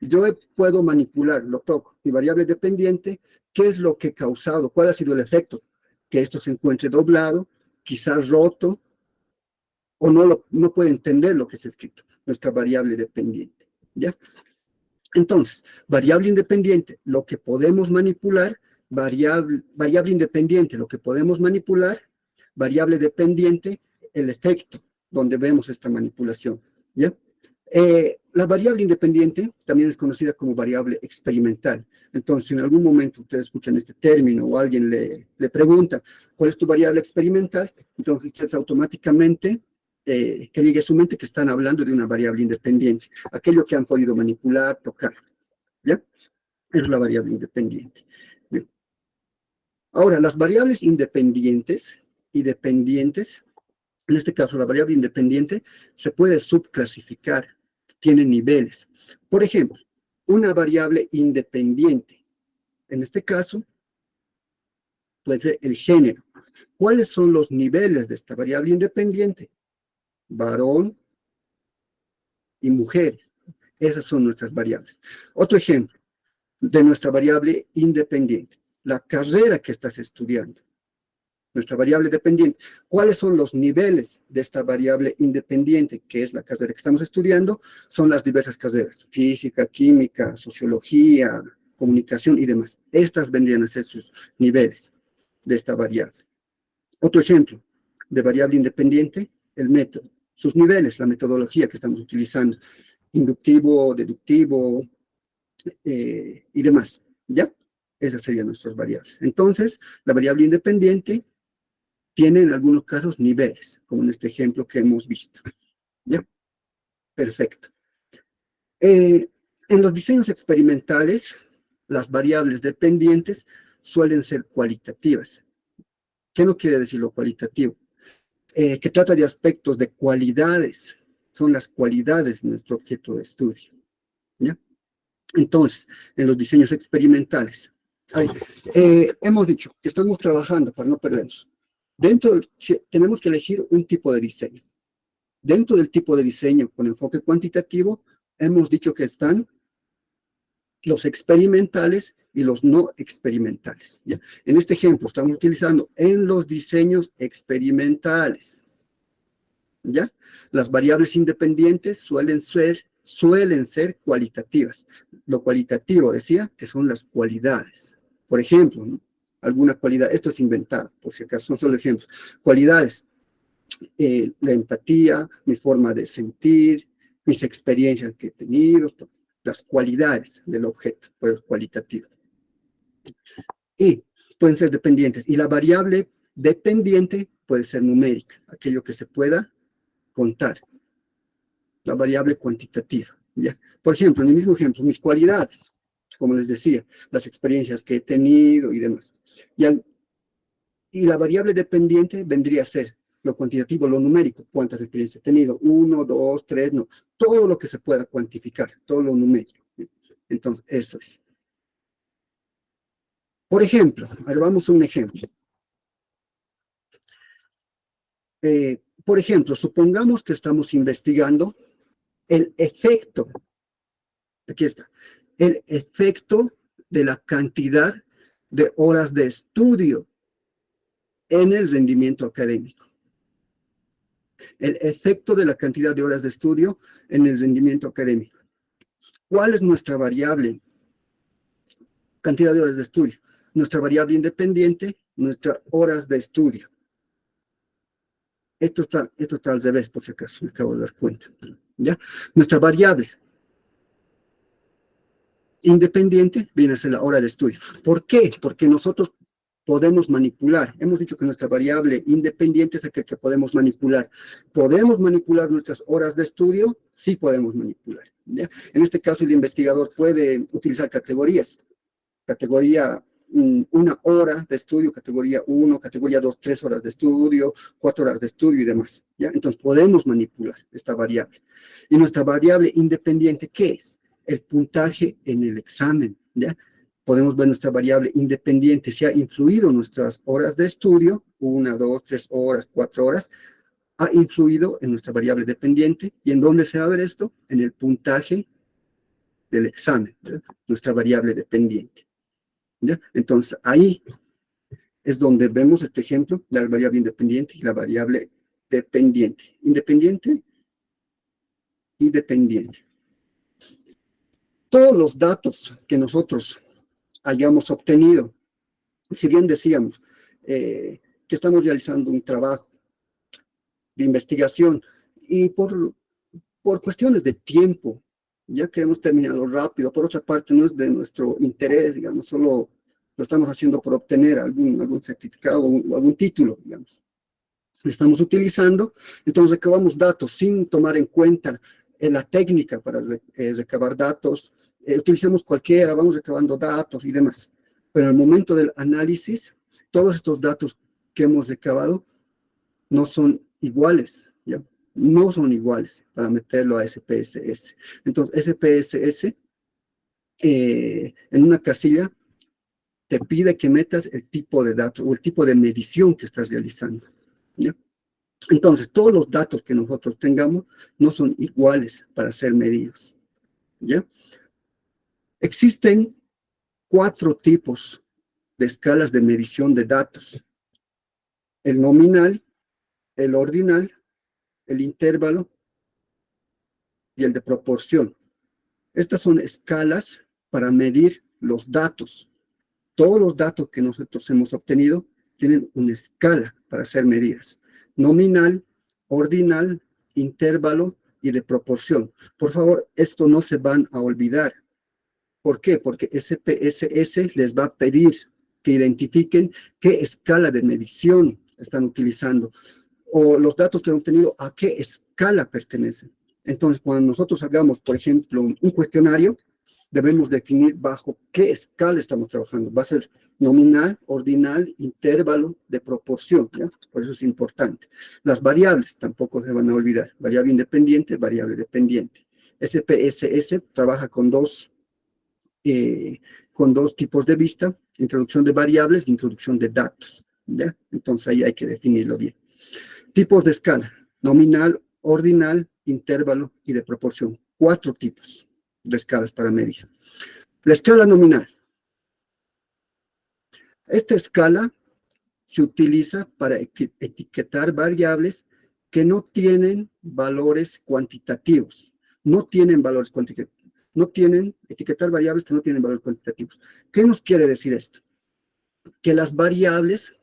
Yo puedo manipular, lo toco. Mi variable dependiente, ¿qué es lo que ha causado? ¿Cuál ha sido el efecto? Que esto se encuentre doblado, quizás roto, o no puede entender lo que está escrito. Nuestra variable dependiente, ¿ya? Entonces, variable independiente, lo que podemos manipular, variable independiente, lo que podemos manipular, variable dependiente, el efecto, donde vemos esta manipulación, ¿ya? La variable independiente también es conocida como variable experimental. Entonces, si en algún momento ustedes escuchan este término o alguien le pregunta, ¿cuál es tu variable experimental? Entonces, ustedes automáticamente que llegue a su mente que están hablando de una variable independiente, aquello que han podido manipular, tocar, ¿ya? Es la variable independiente. Bien. Ahora, las variables independientes y dependientes, en este caso la variable independiente, se puede subclasificar, tiene niveles. Por ejemplo, una variable independiente, en este caso, puede ser el género. ¿Cuáles son los niveles de esta variable independiente? Varón y mujer. Esas son nuestras variables. Otro ejemplo de nuestra variable independiente, la carrera que estás estudiando. Nuestra variable dependiente. ¿Cuáles son los niveles de esta variable independiente, que es la carrera que estamos estudiando? Son las diversas carreras, física, química, sociología, comunicación y demás. Estas vendrían a ser sus niveles de esta variable. Otro ejemplo de variable independiente, el método. Sus niveles, la metodología que estamos utilizando, inductivo, deductivo y demás, ¿ya? Esas serían nuestras variables. Entonces, la variable independiente tiene en algunos casos niveles, como en este ejemplo que hemos visto, ¿ya? Perfecto. En los diseños experimentales, las variables dependientes suelen ser cualitativas. ¿Qué no quiere decir lo cualitativo? Que trata de aspectos de cualidades, son las cualidades de nuestro objeto de estudio, ¿ya? Entonces, en los diseños experimentales, hemos dicho que estamos trabajando para no perdernos. Tenemos que elegir un tipo de diseño. Dentro del tipo de diseño con enfoque cuantitativo, hemos dicho que están los experimentales y los no experimentales, ¿ya? En este ejemplo estamos utilizando en los diseños experimentales. ¿ya? Las variables independientes suelen ser cualitativas. Lo cualitativo, decía, que son las cualidades. Por ejemplo, ¿no? Alguna cualidad, esto es inventado, por si acaso, son solo ejemplos. Cualidades, la empatía, mi forma de sentir, mis experiencias que he tenido, las cualidades del objeto, pues cualitativo. Y pueden ser dependientes. Y la variable dependiente puede ser numérica, aquello que se pueda contar, la variable cuantitativa, ¿ya? Por ejemplo, en el mismo ejemplo, mis cualidades, como les decía, las experiencias que he tenido y demás. Y la variable dependiente vendría a ser lo cuantitativo, lo numérico, cuántas experiencias he tenido, 1, 2, 3, no, todo lo que se pueda cuantificar, todo lo numérico. Entonces, eso es. Por ejemplo, ahora vamos a un ejemplo. Por ejemplo, supongamos que estamos investigando el efecto, aquí está, el efecto de la cantidad de horas de estudio en el rendimiento académico. El efecto de la cantidad de horas de estudio en el rendimiento académico. ¿Cuál es nuestra variable? Cantidad de horas de estudio. Nuestra variable independiente, nuestras horas de estudio. Esto está al revés, por si acaso, me acabo de dar cuenta. ¿Ya? Nuestra variable independiente viene a ser la hora de estudio. ¿Por qué? Porque nosotros podemos manipular. Hemos dicho que nuestra variable independiente es aquel que podemos manipular. ¿Podemos manipular nuestras horas de estudio? Sí podemos manipular. ¿Ya? En este caso, el investigador puede utilizar categorías. Categoría 1 hora de estudio, categoría 1, categoría 2, 3 horas de estudio, 4 horas de estudio y demás. ¿Ya? Entonces, podemos manipular esta variable. Y nuestra variable independiente, ¿qué es? El puntaje en el examen. ¿Ya? Podemos ver nuestra variable independiente, si ha influido nuestras horas de estudio, 1, 2, 3 horas, 4 horas, ha influido en nuestra variable dependiente. ¿Y en dónde se va a ver esto? En el puntaje del examen, ¿verdad? Nuestra variable dependiente. ¿Ya? Entonces, ahí es donde vemos este ejemplo, la variable independiente y la variable dependiente. Independiente y dependiente. Todos los datos que nosotros hayamos obtenido, si bien decíamos que estamos realizando un trabajo de investigación y por cuestiones de tiempo, ya que hemos terminado rápido, por otra parte no es de nuestro interés, digamos, solo lo estamos haciendo por obtener algún certificado o algún título, digamos. Lo estamos utilizando, entonces recabamos datos sin tomar en cuenta la técnica para recabar datos, utilicemos cualquiera, vamos recabando datos y demás. Pero en el momento del análisis, todos estos datos que hemos recabado no son iguales, ¿ya? No son iguales para meterlo a SPSS. Entonces, SPSS, en una casilla, te pide que metas el tipo de datos o el tipo de medición que estás realizando, ¿ya? Entonces, todos los datos que nosotros tengamos no son iguales para ser medidos, ¿ya? Existen 4 tipos de escalas de medición de datos: el nominal, el ordinal, el intervalo y el de proporción. Estas son escalas para medir los datos. Todos los datos que nosotros hemos obtenido tienen una escala para ser medidas: nominal, ordinal, intervalo y de proporción. Por favor, esto no se van a olvidar. ¿Por qué? Porque SPSS les va a pedir que identifiquen qué escala de medición están utilizando o los datos que han obtenido a qué escala pertenecen. Entonces, cuando nosotros hagamos, por ejemplo, un cuestionario, debemos definir bajo qué escala estamos trabajando. Va a ser nominal, ordinal, intervalo, de proporción, ¿ya? Por eso es importante. Las variables tampoco se van a olvidar. Variable independiente, variable dependiente. SPSS trabaja con dos tipos de vista: introducción de variables e introducción de datos, ¿ya? Entonces ahí hay que definirlo bien. Tipos de escala: nominal, ordinal, intervalo y de proporción. 4 tipos de escalas para medir. La escala nominal. Esta escala se utiliza para etiquetar variables que no tienen valores cuantitativos. No tienen valores cuantitativos. No tienen, etiquetar variables que no tienen valores cuantitativos. ¿Qué nos quiere decir esto? Que las variables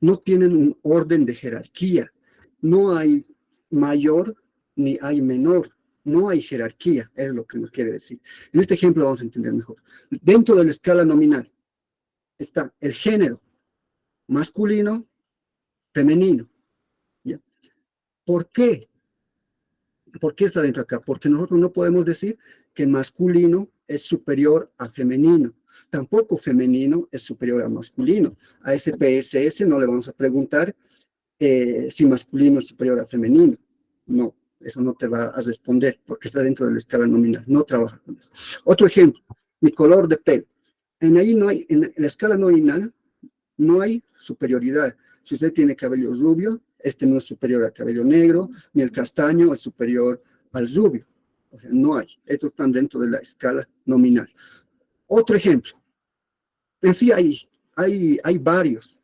no tienen un orden de jerarquía. No hay mayor ni hay menor. No hay jerarquía, es lo que nos quiere decir. En este ejemplo vamos a entender mejor. Dentro de la escala nominal está el género masculino, femenino. ¿Ya? ¿Por qué? ¿Por qué está dentro acá? Porque nosotros no podemos decir que masculino es superior a femenino. Tampoco femenino es superior a masculino. A SPSS no le vamos a preguntar si masculino es superior a femenino. No, eso no te va a responder porque está dentro de la escala nominal. No trabaja con eso. Otro ejemplo, mi color de pelo. Ahí no hay, en la escala nominal no hay superioridad. Si usted tiene cabello rubio, este no es superior al cabello negro, ni el castaño es superior al rubio. O sea, no hay. Estos están dentro de la escala nominal. Otro ejemplo. En sí hay varios.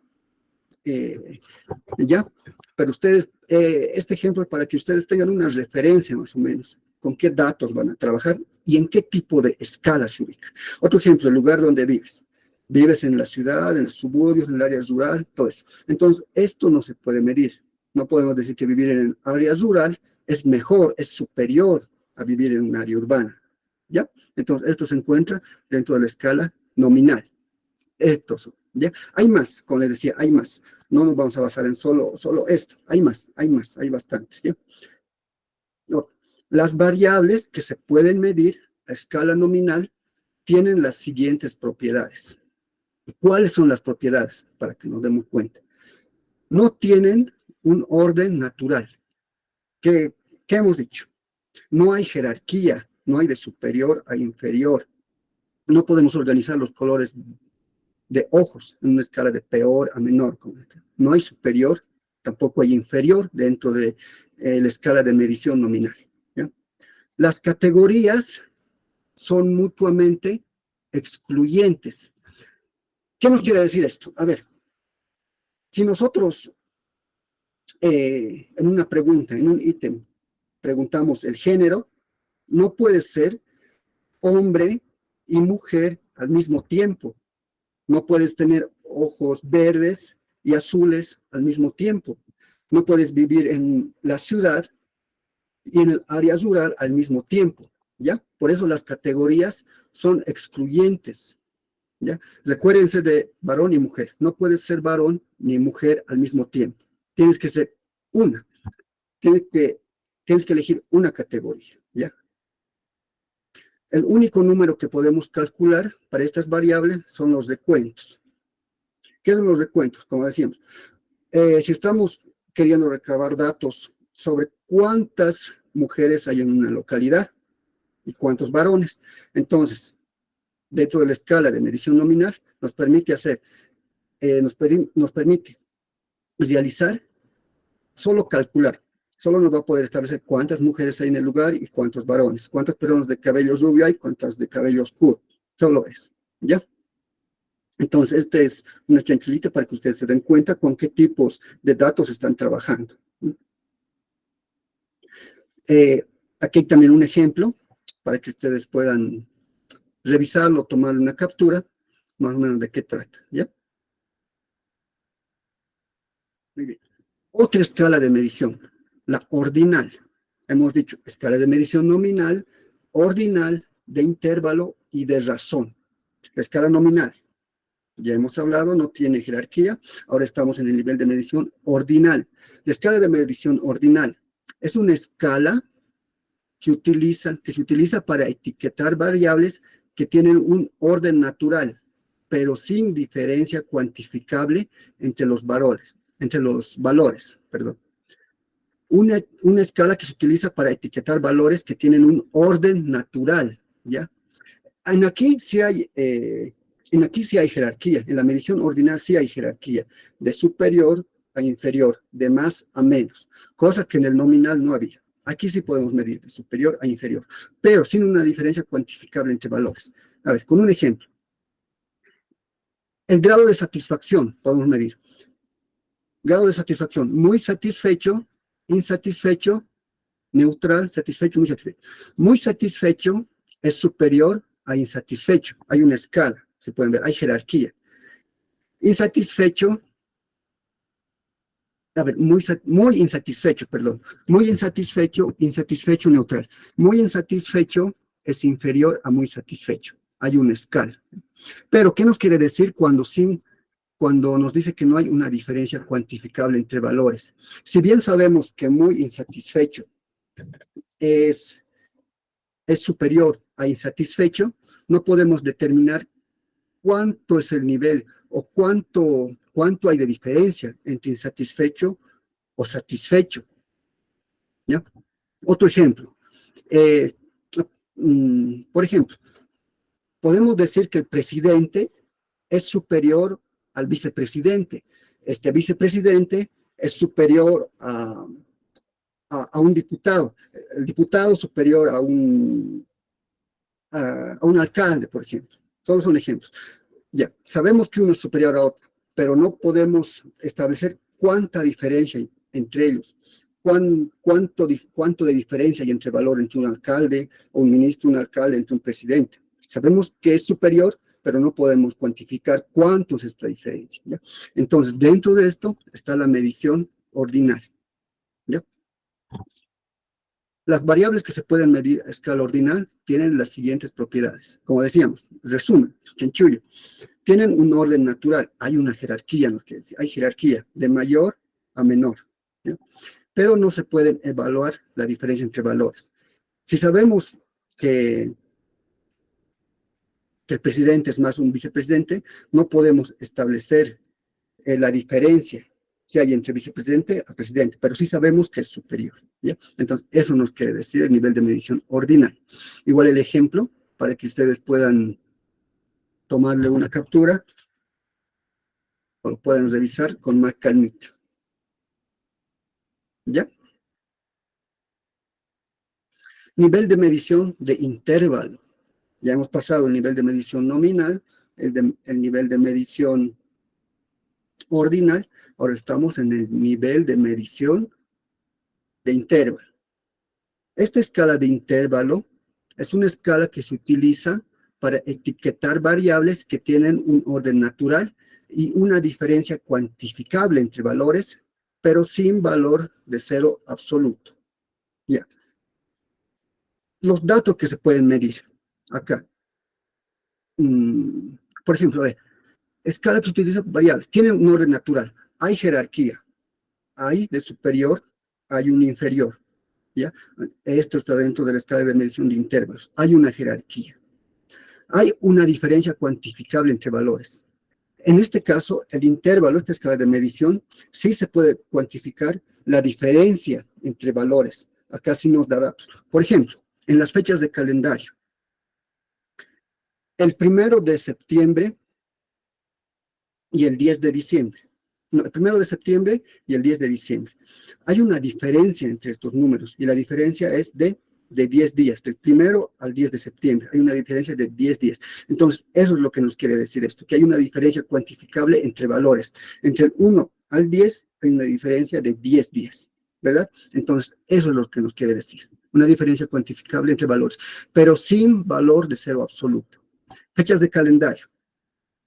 ¿Ya? Pero ustedes, este ejemplo es para que ustedes tengan una referencia más o menos, con qué datos van a trabajar y en qué tipo de escala se ubica. Otro ejemplo, el lugar donde vives. Vives en la ciudad, en los suburbios, en el área rural, todo eso. Entonces, esto no se puede medir. No podemos decir que vivir en el área rural es mejor, es superior a vivir en un área urbana. ¿Ya? Entonces, esto se encuentra dentro de la escala nominal. Estos, ¿ya? Hay más, como les decía, hay más. No nos vamos a basar en solo esto. Hay más, hay bastantes, ¿ya? No. Las variables que se pueden medir a escala nominal tienen las siguientes propiedades. ¿Cuáles son las propiedades? Para que nos demos cuenta. No tienen un orden natural. ¿Qué hemos dicho? No hay jerarquía, no hay de superior a inferior. No podemos organizar los colores de ojos en una escala de peor a menor. No hay superior, tampoco hay inferior dentro de la escala de medición nominal. ¿Ya? Las categorías son mutuamente excluyentes. ¿Qué nos quiere decir esto? A ver, si nosotros en una pregunta, en un ítem, preguntamos el género, no puede ser hombre y mujer al mismo tiempo. No puedes tener ojos verdes y azules al mismo tiempo. No puedes vivir en la ciudad y en el área rural al mismo tiempo, ¿ya? Por eso las categorías son excluyentes, ¿ya? Recuérdense de varón y mujer. No puedes ser varón ni mujer al mismo tiempo. Tienes que ser una. Tienes que elegir una categoría, ¿ya? El único número que podemos calcular para estas variables son los recuentos. ¿Qué son los recuentos? Como decíamos, si estamos queriendo recabar datos sobre cuántas mujeres hay en una localidad y cuántos varones, entonces, dentro de la escala de medición nominal, nos permite nos permite realizar, solo calcular. Solo nos va a poder establecer cuántas mujeres hay en el lugar y cuántos varones, cuántas personas de cabello rubio hay, cuántas de cabello oscuro. Solo eso, ¿ya? Entonces, esta es una chanchelita para que ustedes se den cuenta con qué tipos de datos están trabajando. Aquí hay también un ejemplo para que ustedes puedan revisarlo, tomarle una captura, más o menos de qué trata, ¿ya? Muy bien. Otra escala de medición, la ordinal. Hemos dicho escala de medición nominal, ordinal, de intervalo y de razón. La escala nominal, ya hemos hablado, no tiene jerarquía. Ahora estamos en el nivel de medición ordinal. La escala de medición ordinal es una escala que se utiliza para etiquetar variables que tienen un orden natural, pero sin diferencia cuantificable entre los valores. Perdón. Una escala que se utiliza para etiquetar valores que tienen un orden natural, ¿ya? Aquí sí hay jerarquía, en la medición ordinal sí hay jerarquía, de superior a inferior, de más a menos, cosa que en el nominal no había. Aquí sí podemos medir de superior a inferior, pero sin una diferencia cuantificable entre valores. A ver, con un ejemplo. El grado de satisfacción podemos medir. Grado de satisfacción, muy satisfecho, insatisfecho, neutral, satisfecho, muy satisfecho. Muy satisfecho es superior a insatisfecho. Hay una escala, se pueden ver, hay jerarquía. Insatisfecho, a ver, muy insatisfecho, perdón. Muy insatisfecho, insatisfecho, neutral. Muy insatisfecho es inferior a muy satisfecho. Hay una escala. Pero, ¿qué nos quiere decir cuando nos dice que no hay una diferencia cuantificable entre valores? Si bien sabemos que muy insatisfecho es superior a insatisfecho, no podemos determinar cuánto es el nivel o cuánto hay de diferencia entre insatisfecho o satisfecho. ¿Ya? Otro ejemplo. Eh, por ejemplo, podemos decir que el presidente es superior al vicepresidente. Este vicepresidente es superior a un diputado. El diputado superior a un alcalde, por ejemplo. Solo son ejemplos. Ya, sabemos que uno es superior a otro, pero no podemos establecer cuánta diferencia hay entre ellos. Cuánto de diferencia hay entre valor entre un alcalde o un ministro, un alcalde, entre un presidente. Sabemos que es superior, pero no podemos cuantificar cuánto es esta diferencia. ¿Ya? Entonces, dentro de esto está la medición ordinal. ¿Ya? Las variables que se pueden medir a escala ordinal tienen las siguientes propiedades. Como decíamos, resumen, chanchullo. Tienen un orden natural, hay una jerarquía, ¿no? Hay jerarquía de mayor a menor, ¿ya? Pero no se pueden evaluar la diferencia entre valores. Si sabemos que el presidente es más un vicepresidente, no podemos establecer la diferencia que hay entre vicepresidente a presidente, pero sí sabemos que es superior, ¿ya? Entonces, eso nos quiere decir el nivel de medición ordinal. Igual el ejemplo, para que ustedes puedan tomarle una captura, o lo puedan revisar con más calmita. ¿Ya? Nivel de medición de intervalo. Ya hemos pasado el nivel de medición nominal, el nivel de medición ordinal, ahora estamos en el nivel de medición de intervalo. Esta escala de intervalo es una escala que se utiliza para etiquetar variables que tienen un orden natural y una diferencia cuantificable entre valores, pero sin valor de cero absoluto. Ya. Los datos que se pueden medir acá. Por ejemplo, escala que se utiliza variables, tienen un orden natural, hay jerarquía, hay de superior, hay un inferior, ¿ya? Esto está dentro de la escala de medición de intervalos, hay una jerarquía, hay una diferencia cuantificable entre valores. En este caso, el intervalo, esta escala de medición, sí se puede cuantificar la diferencia entre valores. Acá sí nos da datos. Por ejemplo, en las fechas de calendario, el 1 de septiembre y el 10 de diciembre. No, el 1 de septiembre y el 10 de diciembre. Hay una diferencia entre estos números y la diferencia es de 10 días, del 1 al 10 de septiembre. Hay una diferencia de 10 días. Entonces, eso es lo que nos quiere decir esto, que hay una diferencia cuantificable entre valores. Entre el 1 al 10 hay una diferencia de 10 días, ¿verdad? Entonces, eso es lo que nos quiere decir. Una diferencia cuantificable entre valores, pero sin valor de cero absoluto. Fechas de calendario.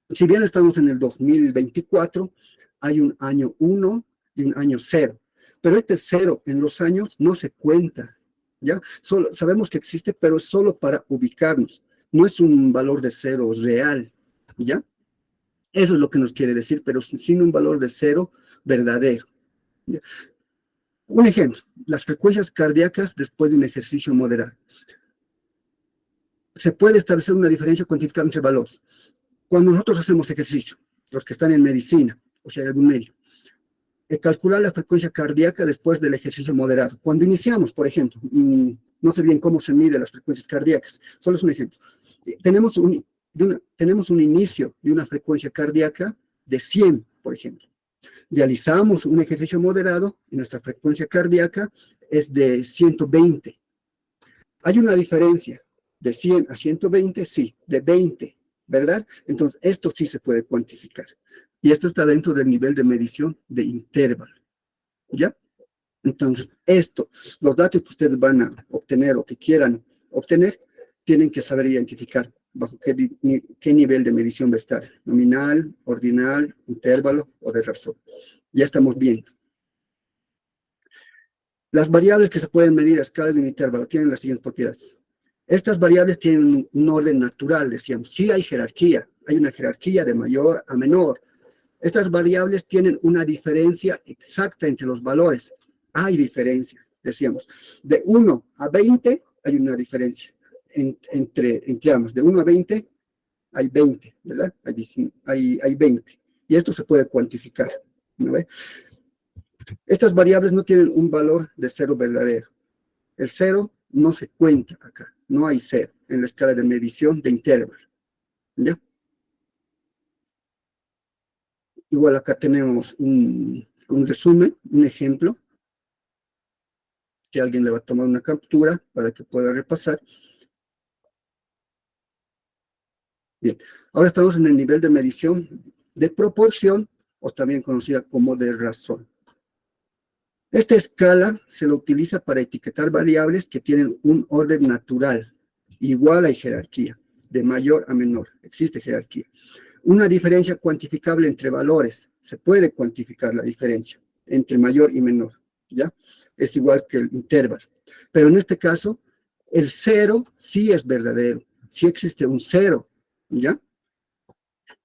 Si bien estamos en el 2024, hay un año 1 y un año 0. Pero este 0 en los años no se cuenta, ¿ya? Sabemos que existe, pero es solo para ubicarnos. No es un valor de 0 real, ¿ya? Eso es lo que nos quiere decir, pero sin un valor de 0 verdadero, ¿ya? Un ejemplo, las frecuencias cardíacas después de un ejercicio moderado. Se puede establecer una diferencia cuantificable entre valores. Cuando nosotros hacemos ejercicio, los que están en medicina, o sea, algún médico, calcular la frecuencia cardíaca después del ejercicio moderado. Cuando iniciamos, por ejemplo, no sé bien cómo se mide las frecuencias cardíacas, solo es un ejemplo. Tenemos un inicio de una frecuencia cardíaca de 100, por ejemplo. Realizamos un ejercicio moderado y nuestra frecuencia cardíaca es de 120. ¿Hay una diferencia de 100 a 120? Sí, de 20, ¿verdad? Entonces, esto sí se puede cuantificar. Y esto está dentro del nivel de medición de intervalo, ¿ya? Entonces, los datos que ustedes van a obtener o que quieran obtener, tienen que saber identificar bajo qué nivel de medición va a estar, nominal, ordinal, intervalo o de razón. Ya estamos viendo. Las variables que se pueden medir a escala de un intervalo tienen las siguientes propiedades. Estas variables tienen un orden natural, decíamos. Sí hay jerarquía, hay una jerarquía de mayor a menor. Estas variables tienen una diferencia exacta entre los valores. Hay diferencia, decíamos. De 1 a 20 hay una diferencia. De 1 a 20 hay 20, ¿verdad? Hay 20. Y esto se puede cuantificar, ¿no ve? Estas variables no tienen un valor de cero verdadero. El cero no se cuenta acá, no hay cero en la escala de medición de intervalo. ¿Ya? Igual acá tenemos un resumen, un ejemplo. Si alguien le va a tomar una captura para que pueda repasar. Bien, ahora estamos en el nivel de medición de proporción, o también conocida como de razón. Esta escala se lo utiliza para etiquetar variables que tienen un orden natural. Igual hay jerarquía, de mayor a menor, existe jerarquía. Una diferencia cuantificable entre valores, se puede cuantificar la diferencia entre mayor y menor, ¿ya? Es igual que el intervalo. Pero en este caso, el cero sí es verdadero, sí existe un cero, ¿ya?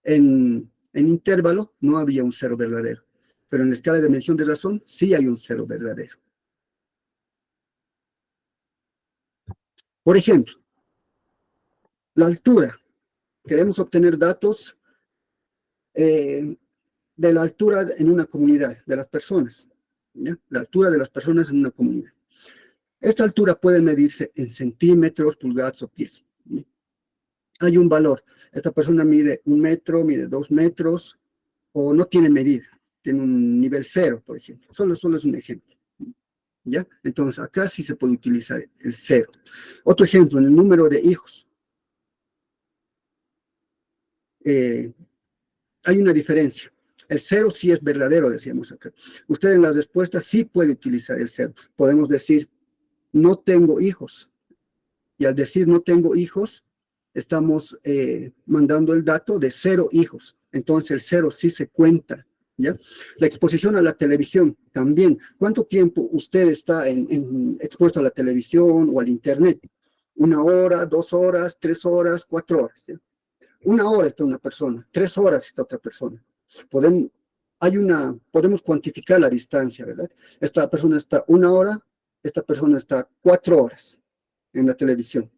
En intervalo no había un cero verdadero, pero en la escala de medición de razón sí hay un cero verdadero. Por ejemplo, la altura. Queremos obtener datos de la altura en una comunidad, de las personas, ¿ya? La altura de las personas en una comunidad. Esta altura puede medirse en centímetros, pulgadas o pies. ¿Ya? Hay un valor. Esta persona mide 1 metro, mide 2 metros, o no tiene medida. Tiene un nivel 0, por ejemplo. Solo es un ejemplo. ¿Ya? Entonces, acá sí se puede utilizar el 0. Otro ejemplo, en el número de hijos. Hay una diferencia. El 0 sí es verdadero, decíamos acá. Usted en las respuestas sí puede utilizar el 0. Podemos decir, no tengo hijos. Y al decir no tengo hijos, estamos mandando el dato de 0 hijos. Entonces el 0 sí se cuenta, ¿ya? La exposición a la televisión también. ¿Cuánto tiempo usted está expuesto a la televisión o al internet? 1 hora, 2 horas, 3 horas, 4 horas, ¿ya? 1 hora está una persona, 3 horas está otra persona. Podemos cuantificar la distancia, ¿verdad? Esta persona está 1 hora, esta persona está 4 horas en la televisión.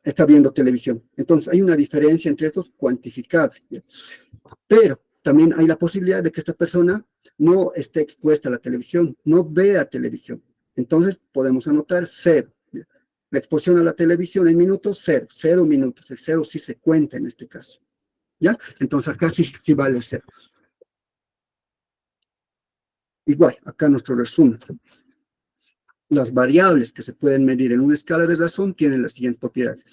Está viendo televisión. Entonces, hay una diferencia entre estos cuantificables, ¿ya? Pero también hay la posibilidad de que esta persona no esté expuesta a la televisión, no vea televisión. Entonces, podemos anotar 0. ¿Ya? La exposición a la televisión en minutos, 0 minutos. El 0 sí se cuenta en este caso. ¿Ya? Entonces, acá sí vale el 0. Igual, acá nuestro resumen. Las variables que se pueden medir en una escala de razón tienen las siguientes propiedades.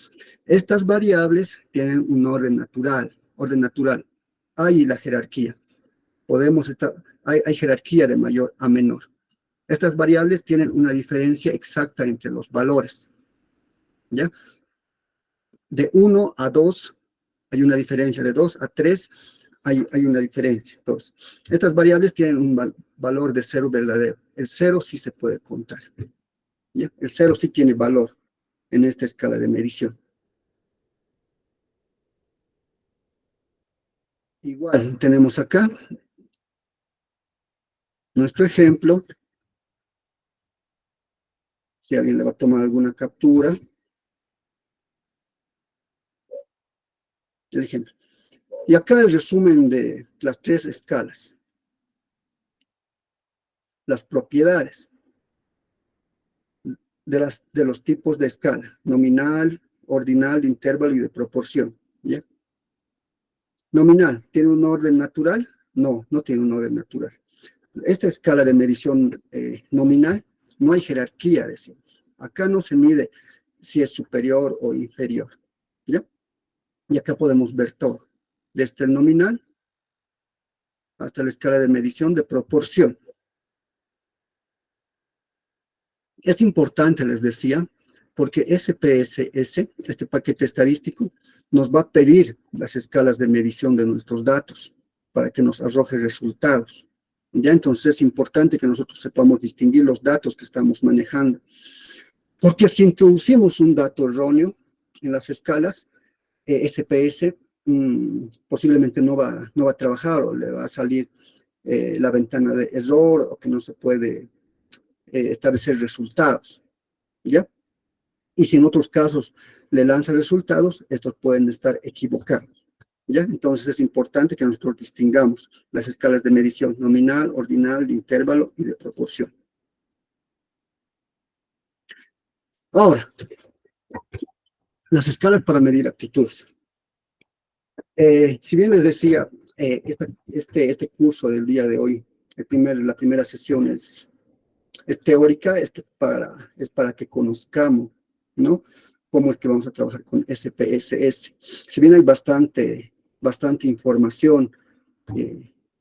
Estas variables tienen un orden natural. Hay la jerarquía. Hay jerarquía de mayor a menor. Estas variables tienen una diferencia exacta entre los valores. ¿Ya? De 1 a 2 hay una diferencia, de 2 a 3 hay una diferencia. Entonces, estas variables tienen un valor de 0 verdadero. El 0 sí se puede contar. ¿Ya? El 0 sí tiene valor en esta escala de medición. Igual tenemos acá nuestro ejemplo. Si alguien le va a tomar alguna captura. El ejemplo. Y acá el resumen de las 3 escalas. Las propiedades de los tipos de escala. Nominal, ordinal, de intervalo y de proporción. ¿Ya? Nominal, ¿tiene un orden natural? No, no tiene un orden natural. Esta escala de medición nominal, no hay jerarquía, decimos. Acá no se mide si es superior o inferior. ¿Ya? Y acá podemos ver todo. Desde el nominal hasta la escala de medición de proporción. Es importante, les decía, porque SPSS, este paquete estadístico, nos va a pedir las escalas de medición de nuestros datos para que nos arroje resultados. ¿Ya? Entonces es importante que nosotros sepamos distinguir los datos que estamos manejando. Porque si introducimos un dato erróneo en las escalas, SPS posiblemente no va a trabajar o le va a salir la ventana de error o que no se puede establecer resultados, ¿ya? Y si en otros casos le lanza resultados, estos pueden estar equivocados, ¿ya? Entonces es importante que nosotros distingamos las escalas de medición nominal, ordinal, de intervalo y de proporción. Ahora, las escalas para medir actitudes. Si bien les decía, este curso del día de hoy, la primera sesión es teórica, es para que conozcamos, ¿no? Cómo es que vamos a trabajar con SPSS. Si bien hay bastante información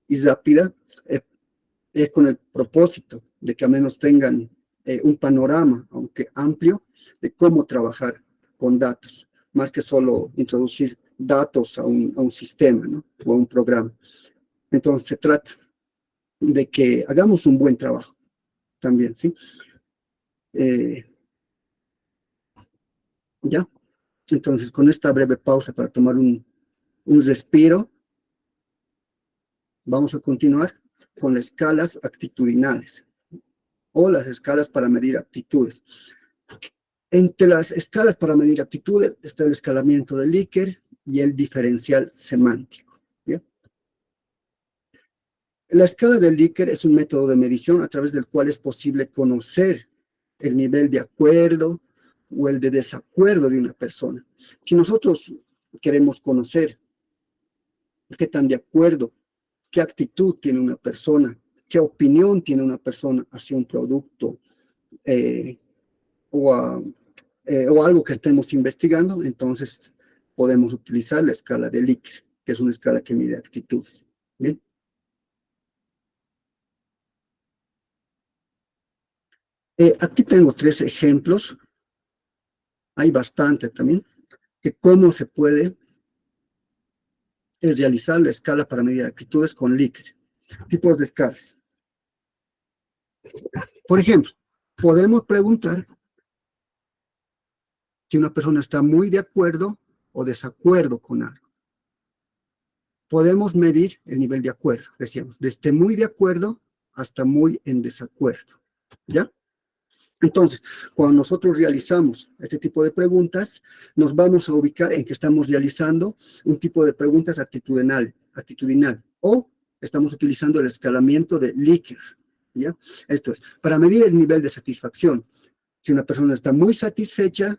y rápida, es con el propósito de que al menos tengan un panorama, aunque amplio, de cómo trabajar con datos, más que solo introducir datos a un sistema, ¿no? O a un programa. Entonces se trata de que hagamos un buen trabajo también, ¿sí? ¿Ya? Entonces, con esta breve pausa para tomar un respiro, vamos a continuar con las escalas actitudinales o las escalas para medir actitudes. Entre las escalas para medir actitudes está el escalamiento de Likert y el diferencial semántico, ¿ya? La escala de Likert es un método de medición a través del cual es posible conocer el nivel de acuerdo o el de desacuerdo de una persona. Si nosotros queremos conocer qué tan de acuerdo, qué actitud tiene una persona, qué opinión tiene una persona hacia un producto o algo que estemos investigando, entonces podemos utilizar la escala de Likert, que es una escala que mide actitudes. ¿Bien? Aquí tengo 3 ejemplos, hay bastante también, de cómo se puede realizar la escala para medir actitudes con Likert. Tipos de escalas. Por ejemplo, podemos preguntar si una persona está muy de acuerdo o desacuerdo con algo. Podemos medir el nivel de acuerdo, decíamos, desde muy de acuerdo hasta muy en desacuerdo, ¿ya? Entonces, cuando nosotros realizamos este tipo de preguntas, nos vamos a ubicar en que estamos realizando un tipo de preguntas actitudinal, o estamos utilizando el escalamiento de Likert, ¿ya? Esto es, para medir el nivel de satisfacción, si una persona está muy satisfecha,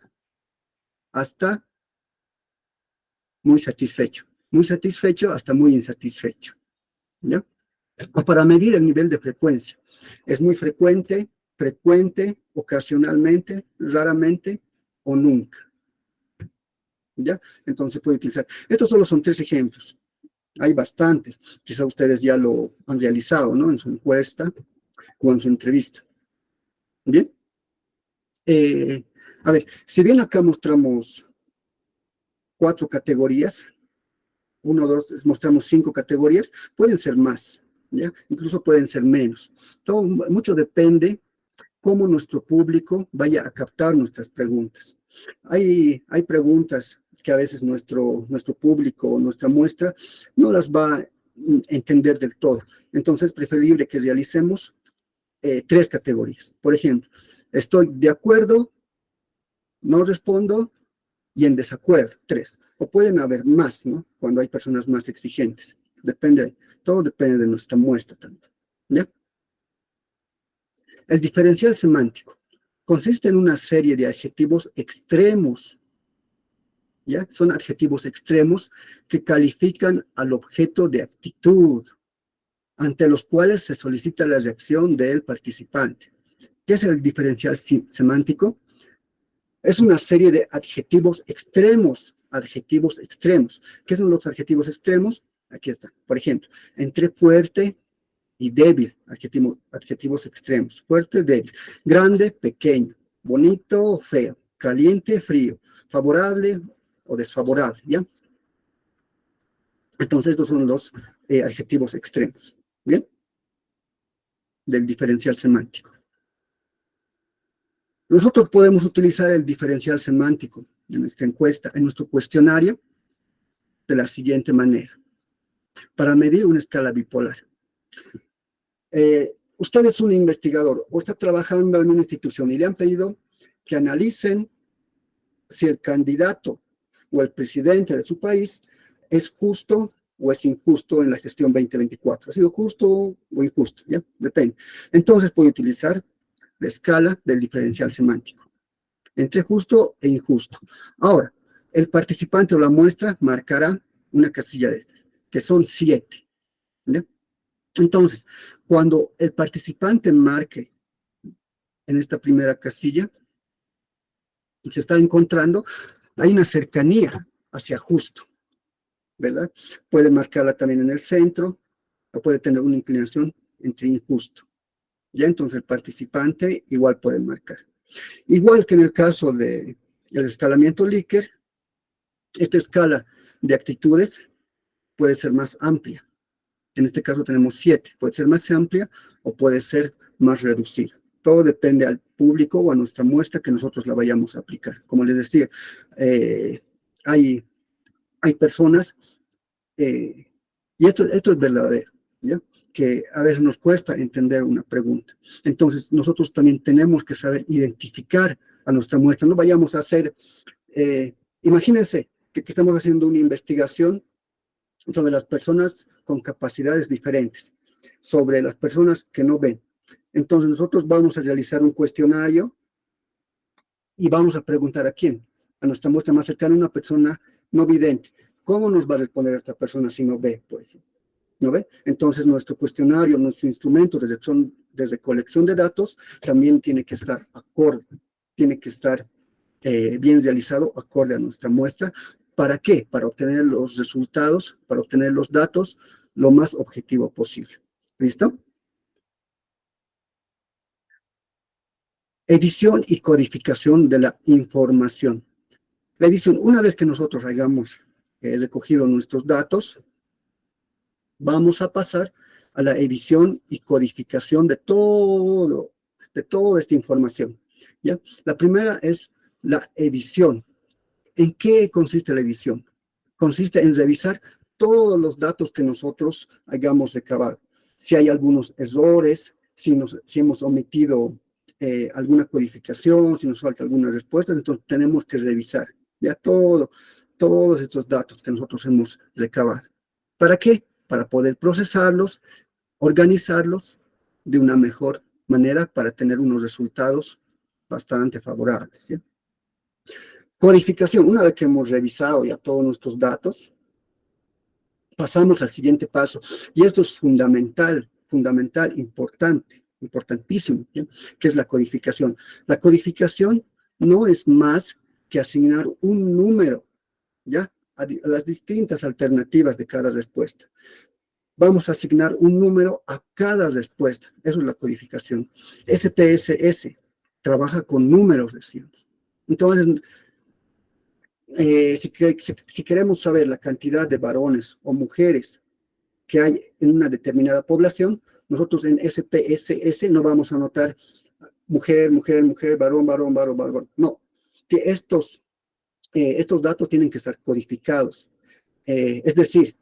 hasta muy satisfecho hasta muy insatisfecho, ¿ya? O para medir el nivel de frecuencia, es muy frecuente, ocasionalmente, raramente o nunca, ¿ya? Entonces puede utilizar. Estos solo son 3 ejemplos. Hay bastantes. Quizá ustedes ya lo han realizado, ¿no? En su encuesta o en su entrevista. ¿Bien? A ver, si bien acá mostramos 4 categorías, 1, 2, mostramos 5 categorías, pueden ser más, ¿ya? Incluso pueden ser menos. Todo, mucho depende cómo nuestro público vaya a captar nuestras preguntas. Hay preguntas que a veces nuestro público o nuestra muestra no las va a entender del todo. Entonces es preferible que realicemos 3 categorías. Por ejemplo, estoy de acuerdo, no respondo y en desacuerdo, 3. O pueden haber más, ¿no? Cuando hay personas más exigentes. Todo depende de nuestra muestra también, ¿ya? El diferencial semántico consiste en una serie de adjetivos extremos, ¿ya? Son adjetivos extremos que califican al objeto de actitud, ante los cuales se solicita la reacción del participante. ¿Qué es el diferencial semántico? Es una serie de adjetivos extremos. ¿Qué son los adjetivos extremos? Aquí está. Por ejemplo, entre fuerte y débil, adjetivos extremos. Fuerte, débil. Grande, pequeño. Bonito o feo. Caliente, frío. Favorable o desfavorable, ¿ya? Entonces, estos son los adjetivos extremos, ¿bien? Del diferencial semántico. Nosotros podemos utilizar el diferencial semántico en nuestra encuesta, en nuestro cuestionario, de la siguiente manera, para medir una escala bipolar. Usted es un investigador o está trabajando en una institución y le han pedido que analicen si el candidato o el presidente de su país es justo o es injusto en la gestión 2024. ¿Ha sido justo o injusto? ¿Ya? Depende. Entonces puede utilizar la escala del diferencial semántico, entre justo e injusto. Ahora, el participante o la muestra marcará una casilla de estas, que son 7. ¿Ya? Entonces, cuando el participante marque en esta primera casilla, se está encontrando, hay una cercanía hacia justo, ¿verdad? Puede marcarla también en el centro, o puede tener una inclinación entre injusto. Ya entonces el participante igual puede marcar. Igual que en el caso del escalamiento Likert, esta escala de actitudes puede ser más amplia. En este caso tenemos 7. Puede ser más amplia o puede ser más reducida. Todo depende al público o a nuestra muestra que nosotros la vayamos a aplicar. Como les decía, hay personas, y esto es verdadero, ¿ya? Que a veces nos cuesta entender una pregunta. Entonces, nosotros también tenemos que saber identificar a nuestra muestra. No vayamos a hacer, imagínense que estamos haciendo una investigación sobre las personas con capacidades diferentes, sobre las personas que no ven. Entonces, nosotros vamos a realizar un cuestionario y vamos a preguntar a quién, a nuestra muestra más cercana, una persona no vidente. ¿Cómo nos va a responder esta persona si no ve, por ejemplo? ¿No ve? Entonces, nuestro cuestionario, nuestro instrumento desde colección de datos, también tiene que estar acorde, tiene que estar bien realizado, acorde a nuestra muestra. ¿Para qué? Para obtener los resultados, para obtener los datos lo más objetivo posible. ¿Listo? Edición y codificación de la información. La edición, una vez que nosotros hayamos recogido nuestros datos, vamos a pasar a la edición y codificación de toda esta información, ¿ya? La primera es la edición. ¿En qué consiste la edición? Consiste en revisar todos los datos que nosotros hayamos recabado. Si hay algunos errores, si hemos omitido alguna codificación, si nos falta algunas respuestas, entonces tenemos que revisar ya todos estos datos que nosotros hemos recabado. ¿Para qué? Para poder procesarlos, organizarlos de una mejor manera para tener unos resultados bastante favorables, ¿sí? Codificación, una vez que hemos revisado ya todos nuestros datos, pasamos al siguiente paso, y esto es fundamental, importantísimo, ¿sí? Que es la codificación. La codificación no es más que asignar un número, ¿ya? A las distintas alternativas de cada respuesta. Vamos a asignar un número a cada respuesta. Eso es la codificación. SPSS trabaja con números, decíamos. Entonces, si queremos saber la cantidad de varones o mujeres que hay en una determinada población, nosotros en SPSS no vamos a anotar mujer, mujer, mujer, varón, varón, varón, varón. No, que estos datos tienen que estar codificados. Es decir,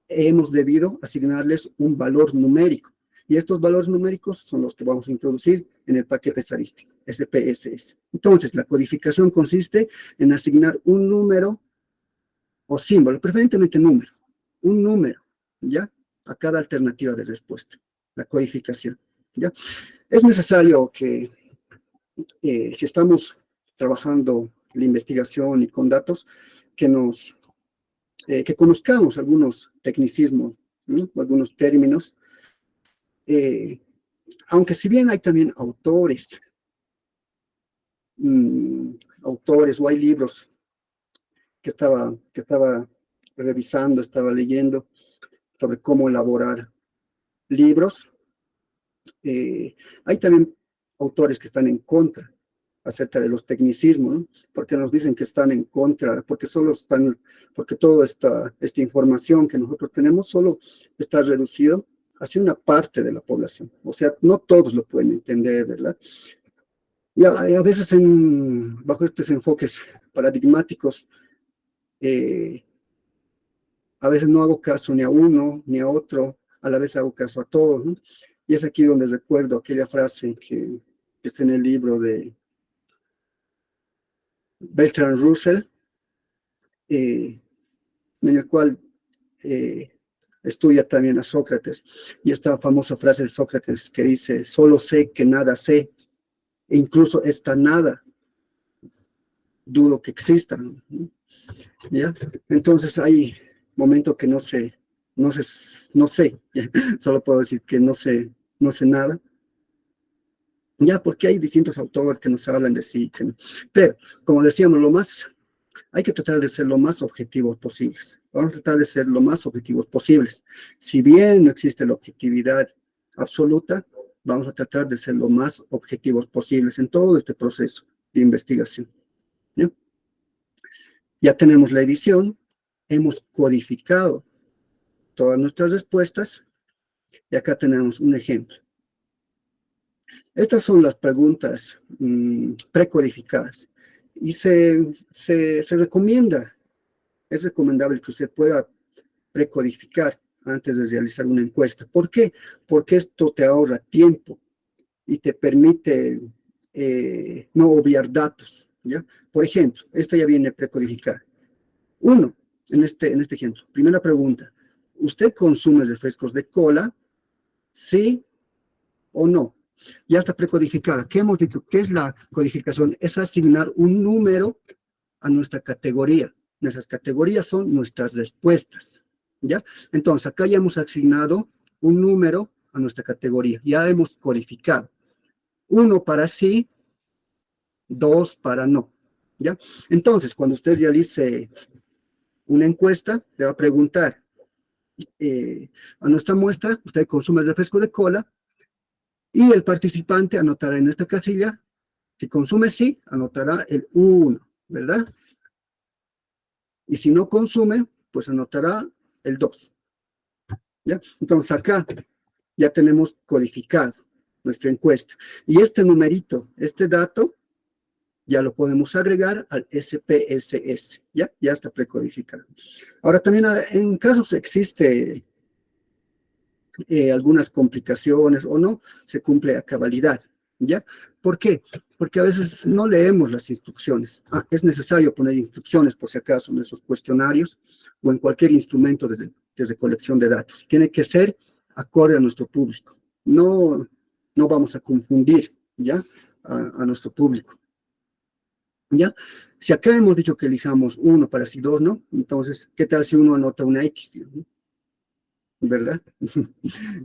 hemos debido asignarles un valor numérico. Y estos valores numéricos son los que vamos a introducir en el paquete estadístico, SPSS. Entonces, la codificación consiste en asignar un número o símbolo, preferentemente número, un número, ¿ya? A cada alternativa de respuesta, la codificación, ¿ya? Es necesario que, si estamos trabajando la investigación y con datos, que conozcamos algunos tecnicismos, ¿no? Algunos términos, aunque si bien hay también autores o hay libros que estaba revisando, estaba leyendo, sobre cómo elaborar libros. Hay también autores que están en contra acerca de los tecnicismos, ¿no? Porque nos dicen que están en contra, porque toda esta información que nosotros tenemos solo está reducido hacia una parte de la población. O sea, no todos lo pueden entender, ¿verdad? Y a veces bajo estos enfoques paradigmáticos, a veces no hago caso ni a uno ni a otro, a la vez hago caso a todos, ¿no? Y es aquí donde recuerdo aquella frase que está en el libro de Bertrand Russell, en el cual estudia también a Sócrates, y esta famosa frase de Sócrates que dice: solo sé que nada sé, e incluso esta nada dudo que exista, ¿no? ¿Ya? Entonces hay momentos que no sé, ¿ya? Solo puedo decir que no sé nada, ya, porque hay distintos autores que nos hablan de sí, pero como decíamos, hay que tratar de ser lo más objetivos posibles. Vamos a tratar de ser lo más objetivos posibles. Si bien no existe la objetividad absoluta, vamos a tratar de ser lo más objetivos posibles en todo este proceso de investigación, ¿ya? Ya tenemos la edición, hemos codificado todas nuestras respuestas y acá tenemos un ejemplo. Estas son las preguntas precodificadas y se recomienda, es recomendable que usted pueda precodificar antes de realizar una encuesta. ¿Por qué? Porque esto te ahorra tiempo y te permite no obviar datos, ¿ya? Por ejemplo, esta ya viene precodificada. Uno, en este ejemplo, primera pregunta: ¿usted consume refrescos de cola? ¿Sí o no? Ya está precodificada. ¿Qué hemos dicho? ¿Qué es la codificación? Es asignar un número a nuestra categoría. Nuestras categorías son nuestras respuestas, ¿ya? Entonces, acá ya hemos asignado un número a nuestra categoría. Ya hemos codificado. 1 para sí, 2 para no, ¿ya? Entonces, cuando usted realice una encuesta, le va a preguntar a nuestra muestra: ¿usted consume el refresco de cola? Y el participante anotará en esta casilla, si consume sí, anotará el 1, ¿verdad? Y si no consume, pues anotará el 2, ¿ya? Entonces acá ya tenemos codificado nuestra encuesta. Y este numerito, este dato, ya lo podemos agregar al SPSS, ¿ya? Ya está precodificado. Ahora también en casos existe algunas complicaciones o no, se cumple a cabalidad, ¿ya? ¿Por qué? Porque a veces no leemos las instrucciones. Es necesario poner instrucciones, por si acaso, en esos cuestionarios o en cualquier instrumento de recolección de datos. Tiene que ser acorde a nuestro público. No vamos a confundir, ¿ya? A nuestro público, ¿ya? Si acá hemos dicho que elijamos 1 para sí 2, ¿no? Entonces, ¿qué tal si uno anota una X, ¿no? ¿Verdad?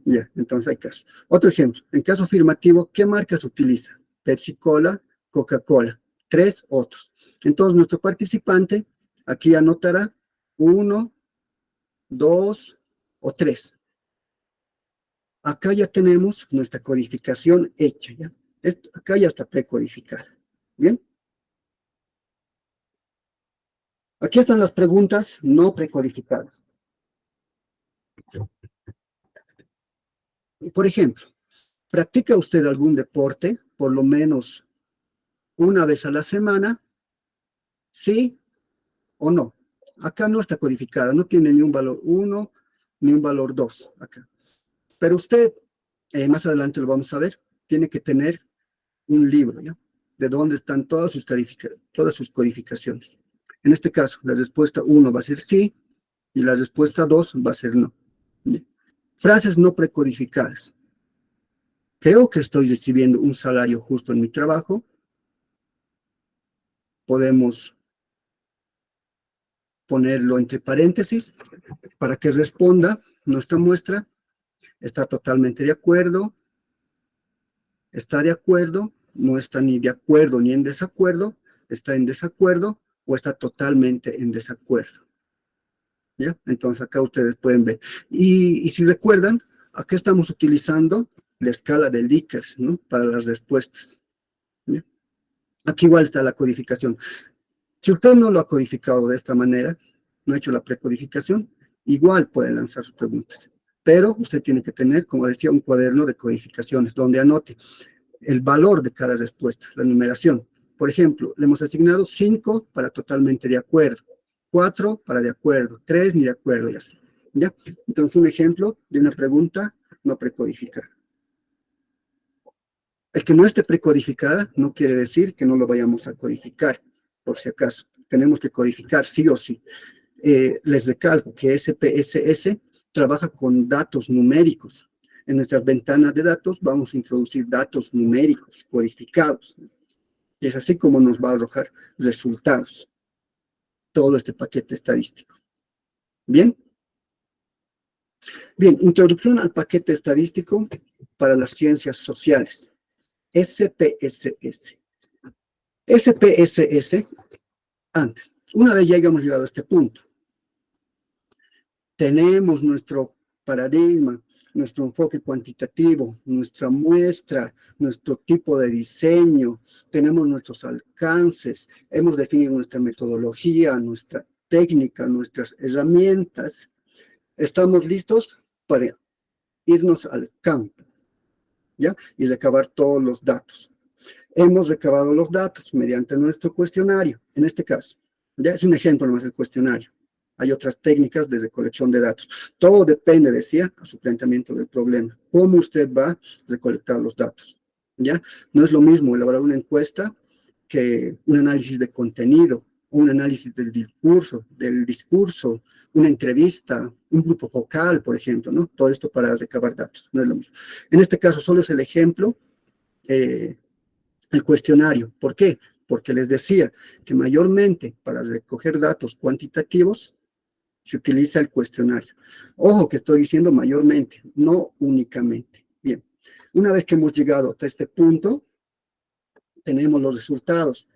Ya, entonces hay casos. Otro ejemplo, en caso afirmativo, ¿qué marcas utiliza? Pepsi Cola, Coca-Cola, 3 otros. Entonces nuestro participante aquí anotará 1, 2 o 3. Acá ya tenemos nuestra codificación hecha, ¿ya? Acá ya está precodificada. ¿Bien? Aquí están las preguntas no precodificadas. Por ejemplo, ¿practica usted algún deporte por lo menos una vez a la semana? ¿Sí o no? Acá no está codificada, no tiene ni un valor 1 ni un valor 2 acá. Pero usted, más adelante lo vamos a ver, tiene que tener un libro, ¿ya? De dónde están todas sus codificaciones. En este caso, la respuesta 1 va a ser sí y la respuesta 2 va a ser no. ¿Ya? Frases no precodificadas. Creo que estoy recibiendo un salario justo en mi trabajo. Podemos ponerlo entre paréntesis para que responda nuestra muestra. Está totalmente de acuerdo, está de acuerdo, no está ni de acuerdo ni en desacuerdo, está en desacuerdo o está totalmente en desacuerdo. ¿ya? Entonces acá ustedes pueden ver. Y si recuerdan, acá estamos utilizando la escala de Likert, ¿no? Para las respuestas, ¿ya? Aquí igual está la codificación. Si usted no lo ha codificado de esta manera, no ha hecho la precodificación, igual puede lanzar sus preguntas. Pero usted tiene que tener, como decía, un cuaderno de codificaciones donde anote el valor de cada respuesta, la numeración. Por ejemplo, le hemos asignado 5 para totalmente de acuerdo, 4 para de acuerdo, 3 ni de acuerdo y así, ¿ya? Entonces, un ejemplo de una pregunta no precodificada. El que no esté precodificada no quiere decir que no lo vayamos a codificar, por si acaso. Tenemos que codificar sí o sí. Les recalco que SPSS trabaja con datos numéricos. En nuestras ventanas de datos vamos a introducir datos numéricos codificados. Y es así como nos va a arrojar resultados. Todo este paquete estadístico. ¿Bien? Bien, introducción al paquete estadístico para las ciencias sociales. SPSS. SPSS, antes, una vez ya hayamos llegado a este punto, tenemos nuestro paradigma, nuestro enfoque cuantitativo, nuestra muestra, nuestro tipo de diseño, tenemos nuestros alcances, hemos definido nuestra metodología, nuestra técnica, nuestras herramientas. Estamos listos para irnos al campo, ¿ya? Y recabar todos los datos. Hemos recabado los datos mediante nuestro cuestionario, en este caso. Ya es un ejemplo nomás el cuestionario. Hay otras técnicas de recolección de datos. Todo depende, decía, a su planteamiento del problema. ¿Cómo usted va a recolectar los datos? ¿Ya? No es lo mismo elaborar una encuesta que un análisis de contenido, un análisis del discurso, una entrevista, un grupo focal, por ejemplo, ¿no? Todo esto para recabar datos, no es lo mismo. En este caso, solo es el ejemplo, el cuestionario. ¿Por qué? Porque les decía que mayormente para recoger datos cuantitativos se utiliza el cuestionario. Ojo que estoy diciendo mayormente, no únicamente. Bien, una vez que hemos llegado hasta este punto, tenemos los resultados,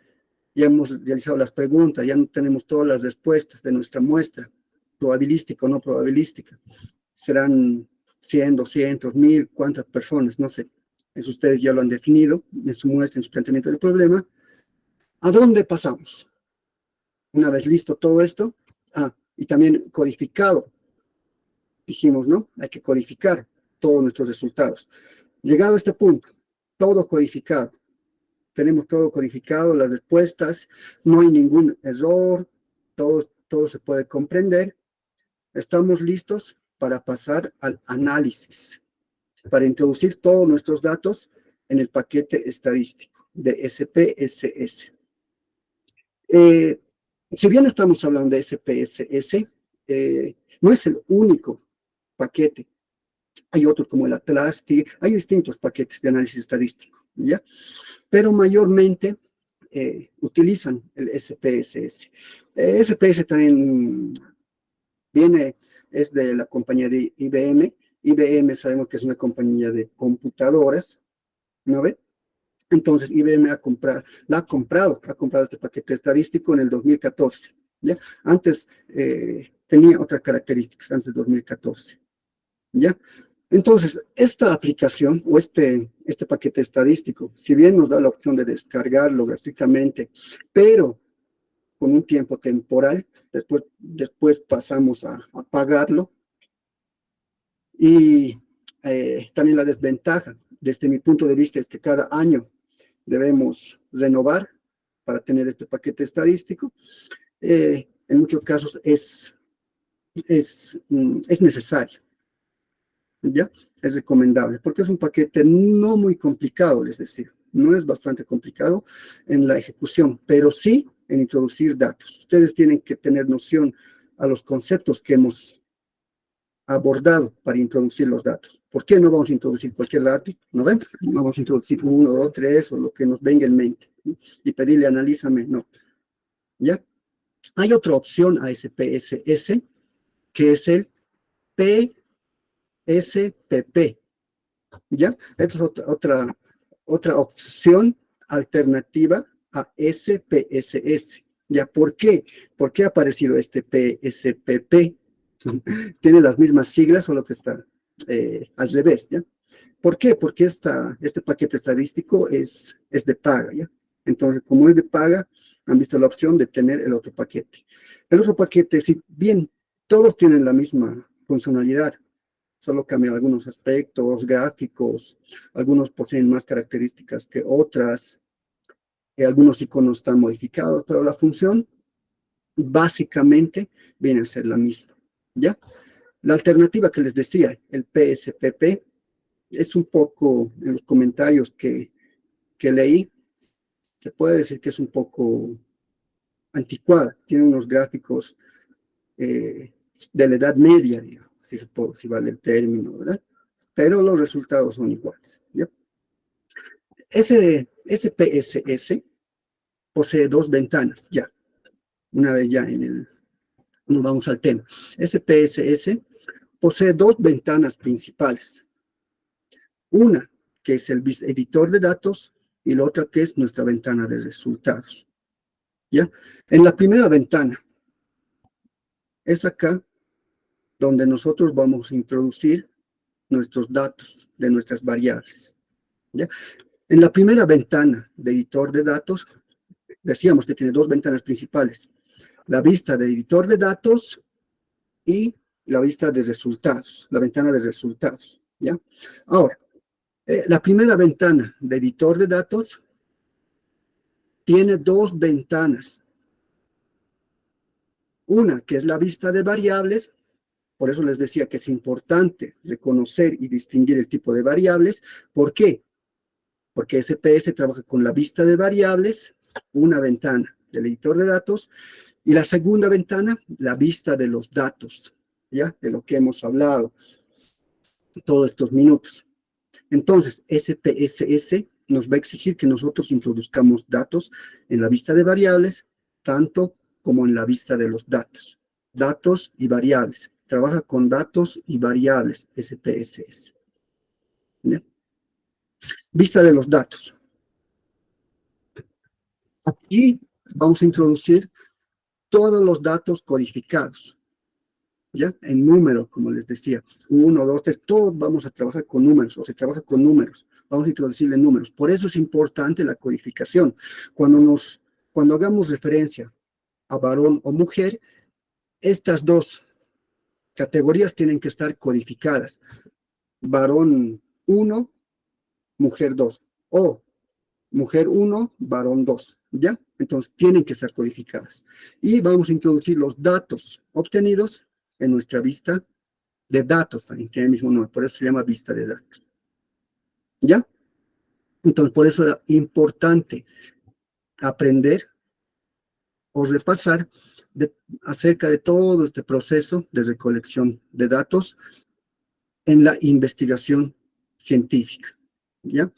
ya hemos realizado las preguntas, ya tenemos todas las respuestas de nuestra muestra, probabilística o no probabilística. Serán 100, 200, 1000, cuántas personas, no sé. Eso ustedes ya lo han definido en su muestra, en su planteamiento del problema. ¿A dónde pasamos? Una vez listo todo esto, y también codificado, dijimos, ¿no? Hay que codificar todos nuestros resultados. Llegado a este punto, todo codificado, tenemos todo codificado, las respuestas, no hay ningún error, todo se puede comprender. Estamos listos para pasar al análisis, para introducir todos nuestros datos en el paquete estadístico de SPSS. Si bien estamos hablando de SPSS, no es el único paquete. Hay otros como el Atlasti, hay distintos paquetes de análisis estadístico, ¿ya? Pero mayormente utilizan el SPSS. SPS también es de la compañía de IBM. IBM sabemos que es una compañía de computadoras, ¿no ve? Entonces IBM ha comprado este paquete estadístico en el 2014, ¿ya? Antes tenía otras características, antes de 2014, ¿ya? Entonces, esta aplicación o este paquete estadístico, si bien nos da la opción de descargarlo gratuitamente, pero con un tiempo temporal, después pasamos a pagarlo. Y también la desventaja, desde mi punto de vista, es que cada año debemos renovar para tener este paquete estadístico. En muchos casos es necesario, ¿ya? Es recomendable, porque es un paquete no muy complicado, es decir, no es bastante complicado en la ejecución, pero sí en introducir datos. Ustedes tienen que tener noción a los conceptos que hemos abordado para introducir los datos. ¿Por qué no vamos a introducir cualquier dato? ¿No ven? No vamos a introducir 1, 2, 3 o lo que nos venga en mente, ¿no? Y pedirle analízame, no. ¿Ya? Hay otra opción a SPSS, que es el PSPP. ¿Ya? Esta es otra opción alternativa a SPSS. ¿Ya? ¿Por qué? ¿Por qué ha aparecido este PSPP? Tiene las mismas siglas, solo que está al revés, ¿ya? ¿Por qué? Porque este paquete estadístico es de paga, ¿ya? Entonces, como es de paga, han visto la opción de tener el otro paquete. El otro paquete, si bien todos tienen la misma funcionalidad, solo cambian algunos aspectos gráficos, algunos poseen más características que otras, algunos iconos están modificados, pero la función básicamente viene a ser la misma, ¿ya? La alternativa que les decía, el PSPP, es un poco, en los comentarios que leí, se puede decir que es un poco anticuada, tiene unos gráficos de la Edad Media, digamos, si vale el término, ¿verdad? Pero los resultados son iguales, ¿ya? Ese SPSS posee dos ventanas, ya, una vez ya nos vamos al tema. SPSS posee dos ventanas principales. Una, que es el editor de datos, y la otra que es nuestra ventana de resultados. ¿Ya? En la primera ventana, es acá donde nosotros vamos a introducir nuestros datos de nuestras variables. ¿Ya? En la primera ventana de editor de datos, decíamos que tiene dos ventanas principales. La vista de editor de datos y la vista de resultados, la ventana de resultados. ¿Ya? Ahora, la primera ventana de editor de datos tiene dos ventanas. Una, que es la vista de variables, por eso les decía que es importante reconocer y distinguir el tipo de variables. ¿Por qué? Porque SPS trabaja con la vista de variables, una ventana del editor de datos, y la segunda ventana, la vista de los datos, ¿ya? De lo que hemos hablado todos estos minutos. Entonces, SPSS nos va a exigir que nosotros introduzcamos datos en la vista de variables, tanto como en la vista de los datos. Datos y variables. Trabaja con datos y variables, SPSS. ¿Bien? Vista de los datos. Aquí vamos a introducir todos los datos codificados, ¿ya? En números, como les decía, 1, 2, 3, todos vamos a trabajar con números, o se trabaja con números, vamos a introducirle números. Por eso es importante la codificación. Cuando hagamos referencia a varón o mujer, estas dos categorías tienen que estar codificadas. Varón 1, mujer 2, o mujer 1, varón 2, ¿ya? Entonces, tienen que estar codificadas. Y vamos a introducir los datos obtenidos en nuestra vista de datos, también tiene el mismo nombre, por eso se llama vista de datos. ¿Ya? Entonces, por eso era importante aprender o repasar acerca de todo este proceso de recolección de datos en la investigación científica. ¿Ya?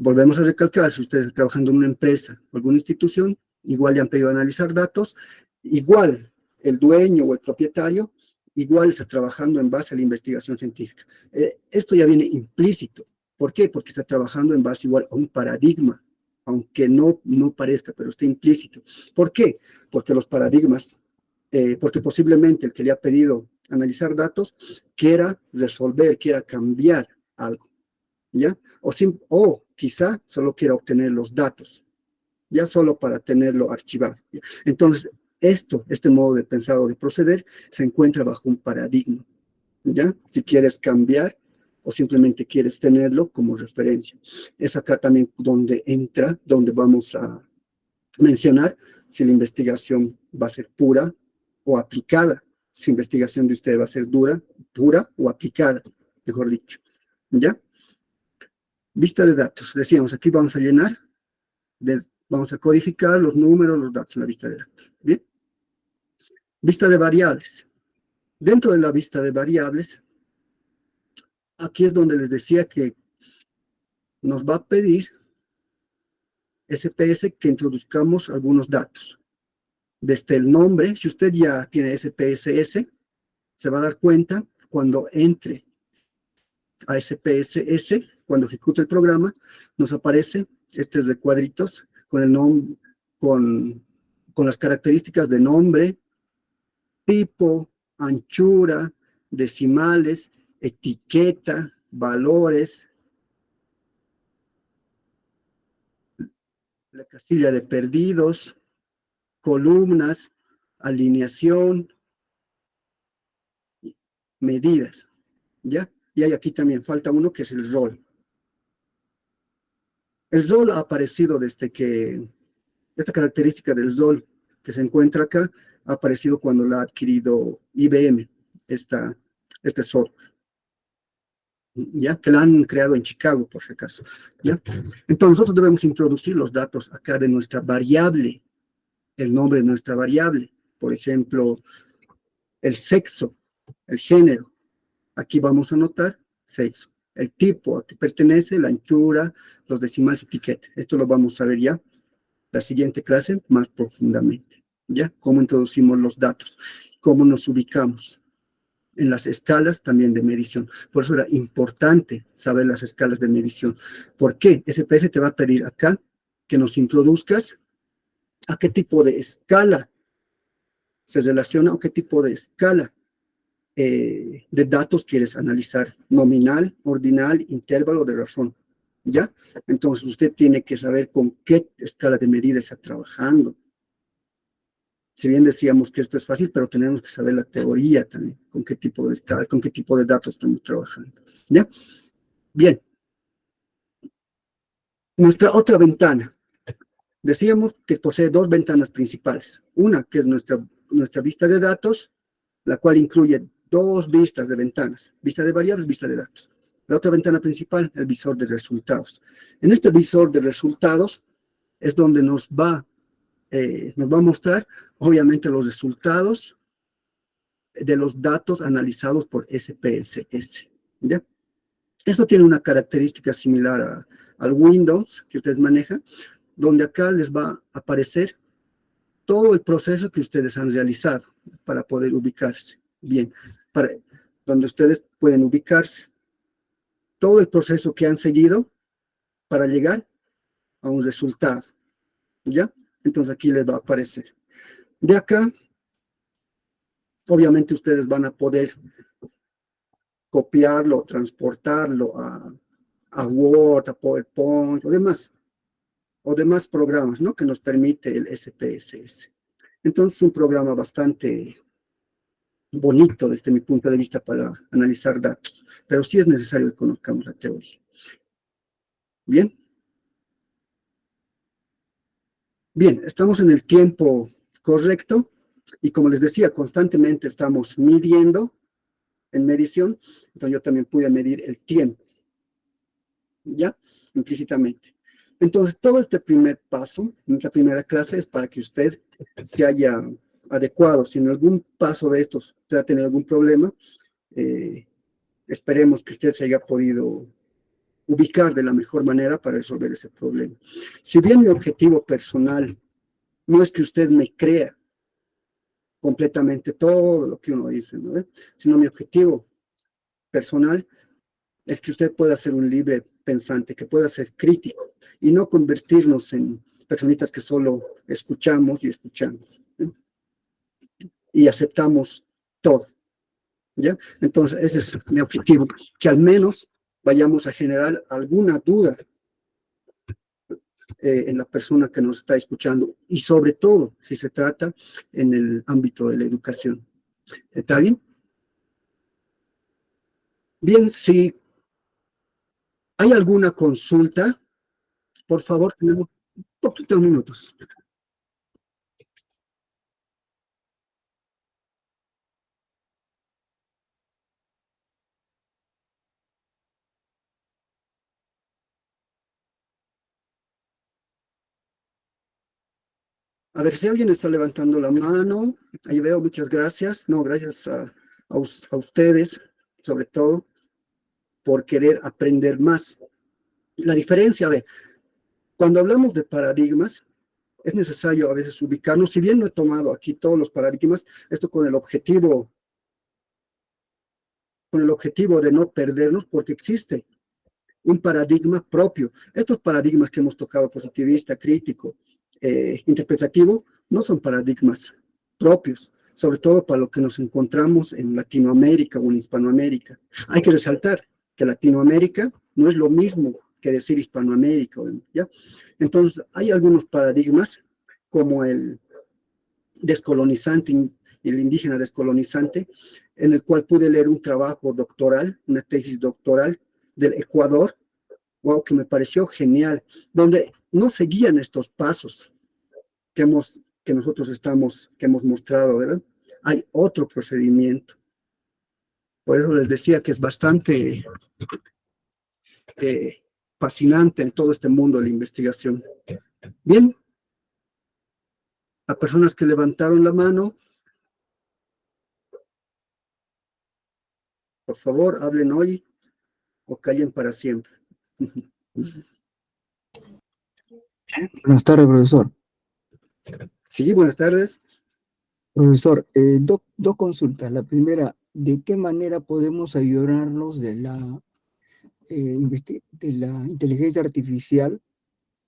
Volvemos a recalcar, si ustedes están trabajando en una empresa o alguna institución, igual le han pedido analizar datos, igual el dueño o el propietario, igual está trabajando en base a la investigación científica. Esto ya viene implícito. ¿Por qué? Porque está trabajando en base igual a un paradigma, aunque no parezca, pero está implícito. ¿Por qué? Porque los paradigmas, porque posiblemente el que le ha pedido analizar datos quiera resolver, quiera cambiar algo, ¿ya? O quizá solo quiera obtener los datos, ya solo para tenerlo archivado. ¿Ya? Entonces, este modo de pensar o de proceder se encuentra bajo un paradigma, ¿ya? Si quieres cambiar o simplemente quieres tenerlo como referencia. Es acá también donde vamos a mencionar si la investigación va a ser pura o aplicada. Si la investigación de usted va a ser pura o aplicada, mejor dicho, ¿ya? Vista de datos. Decíamos, aquí vamos a llenar, vamos a codificar los números, los datos en la vista de datos. ¿Bien? Vista de variables. Dentro de la vista de variables, aquí es donde les decía que nos va a pedir SPS que introduzcamos algunos datos. Desde el nombre, si usted ya tiene SPSS, se va a dar cuenta cuando entre a SPSS, cuando ejecute el programa, nos aparece este de cuadritos con el nombre, con las características de nombre, tipo, anchura, decimales, etiqueta, valores, la casilla de perdidos, columnas, alineación, medidas, ¿ya? Y hay aquí también falta uno que es el rol. El rol ha aparecido desde que, esta característica del rol que se encuentra acá, ha aparecido cuando la ha adquirido IBM, este software, ¿ya? Que la han creado en Chicago, por si acaso, ¿ya? Entonces nosotros debemos introducir los datos acá de nuestra variable, el nombre de nuestra variable, por ejemplo, el sexo, el género. Aquí vamos a anotar sexo, el tipo a que pertenece, la anchura, los decimales, etiqueta. Esto lo vamos a ver ya la siguiente clase más profundamente, ¿ya? Cómo introducimos los datos, cómo nos ubicamos en las escalas también de medición. Por eso era importante saber las escalas de medición. ¿Por qué? SPS te va a pedir acá que nos introduzcas a qué tipo de escala se relaciona o qué tipo de escala de datos quieres analizar, nominal, ordinal, intervalo de razón, ¿ya? Entonces usted tiene que saber con qué escala de medida está trabajando. Si bien decíamos que esto es fácil, pero tenemos que saber la teoría también, con qué tipo de escala, con qué tipo de datos estamos trabajando, ¿ya? Bien. Nuestra otra ventana. Decíamos que posee dos ventanas principales. Una que es nuestra vista de datos, la cual incluye dos vistas de ventanas, vista de variables, vista de datos. La otra ventana principal, el visor de resultados. En este visor de resultados es donde nos va a mostrar, obviamente, los resultados de los datos analizados por SPSS, ¿ya? Esto tiene una característica similar al Windows que ustedes manejan, donde acá les va a aparecer todo el proceso que ustedes han realizado para poder ubicarse. Bien, donde ustedes pueden ubicarse. Todo el proceso que han seguido para llegar a un resultado, ¿ya? Entonces aquí les va a aparecer. De acá, obviamente ustedes van a poder copiarlo, transportarlo a Word, a PowerPoint o demás programas, ¿no? Que nos permite el SPSS. Entonces es un programa bastante bonito desde mi punto de vista para analizar datos, pero sí es necesario que conozcamos la teoría. Bien. Bien, estamos en el tiempo correcto y como les decía, constantemente estamos midiendo en medición, entonces yo también pude medir el tiempo, ¿ya? Implícitamente. Entonces, todo este primer paso, nuestra primera clase, es para que usted se haya adecuado. Si en algún paso de estos usted ha tenido algún problema, esperemos que usted se haya podido ubicar de la mejor manera para resolver ese problema. Si bien mi objetivo personal no es que usted me crea completamente todo lo que uno dice, ¿no? Sino mi objetivo personal es que usted pueda ser un libre pensante, que pueda ser crítico y no convertirnos en personitas que solo escuchamos y escuchamos, ¿no? Y aceptamos todo, ¿ya? Entonces, ese es mi objetivo, que al menos vayamos a generar alguna duda en la persona que nos está escuchando y sobre todo si se trata en el ámbito de la educación. ¿Está bien? Bien, si hay alguna consulta, por favor, tenemos poquitos minutos. A ver si alguien está levantando la mano. Ahí veo, muchas gracias. No, gracias a ustedes, sobre todo, por querer aprender más. La diferencia, a ver, cuando hablamos de paradigmas, es necesario a veces ubicarnos, si bien no he tomado aquí todos los paradigmas, esto con el objetivo de no perdernos, porque existe un paradigma propio. Estos paradigmas que hemos tocado, positivista, crítico, interpretativo, no son paradigmas propios, sobre todo para lo que nos encontramos en Latinoamérica o en Hispanoamérica. Hay que resaltar que Latinoamérica no es lo mismo que decir Hispanoamérica, ¿ya? Entonces, hay algunos paradigmas, como el descolonizante, el indígena descolonizante, en el cual pude leer un trabajo doctoral, una tesis doctoral del Ecuador, wow, que me pareció genial, donde no seguían estos pasos que nosotros que hemos mostrado, ¿verdad? Hay otro procedimiento. Por eso les decía que es bastante fascinante en todo este mundo de la investigación. Bien, a personas que levantaron la mano, por favor, hablen hoy o callen para siempre. Buenas tardes, profesor. Sí, buenas tardes. Profesor, dos consultas. La primera, ¿de qué manera podemos ayudarnos de la inteligencia artificial?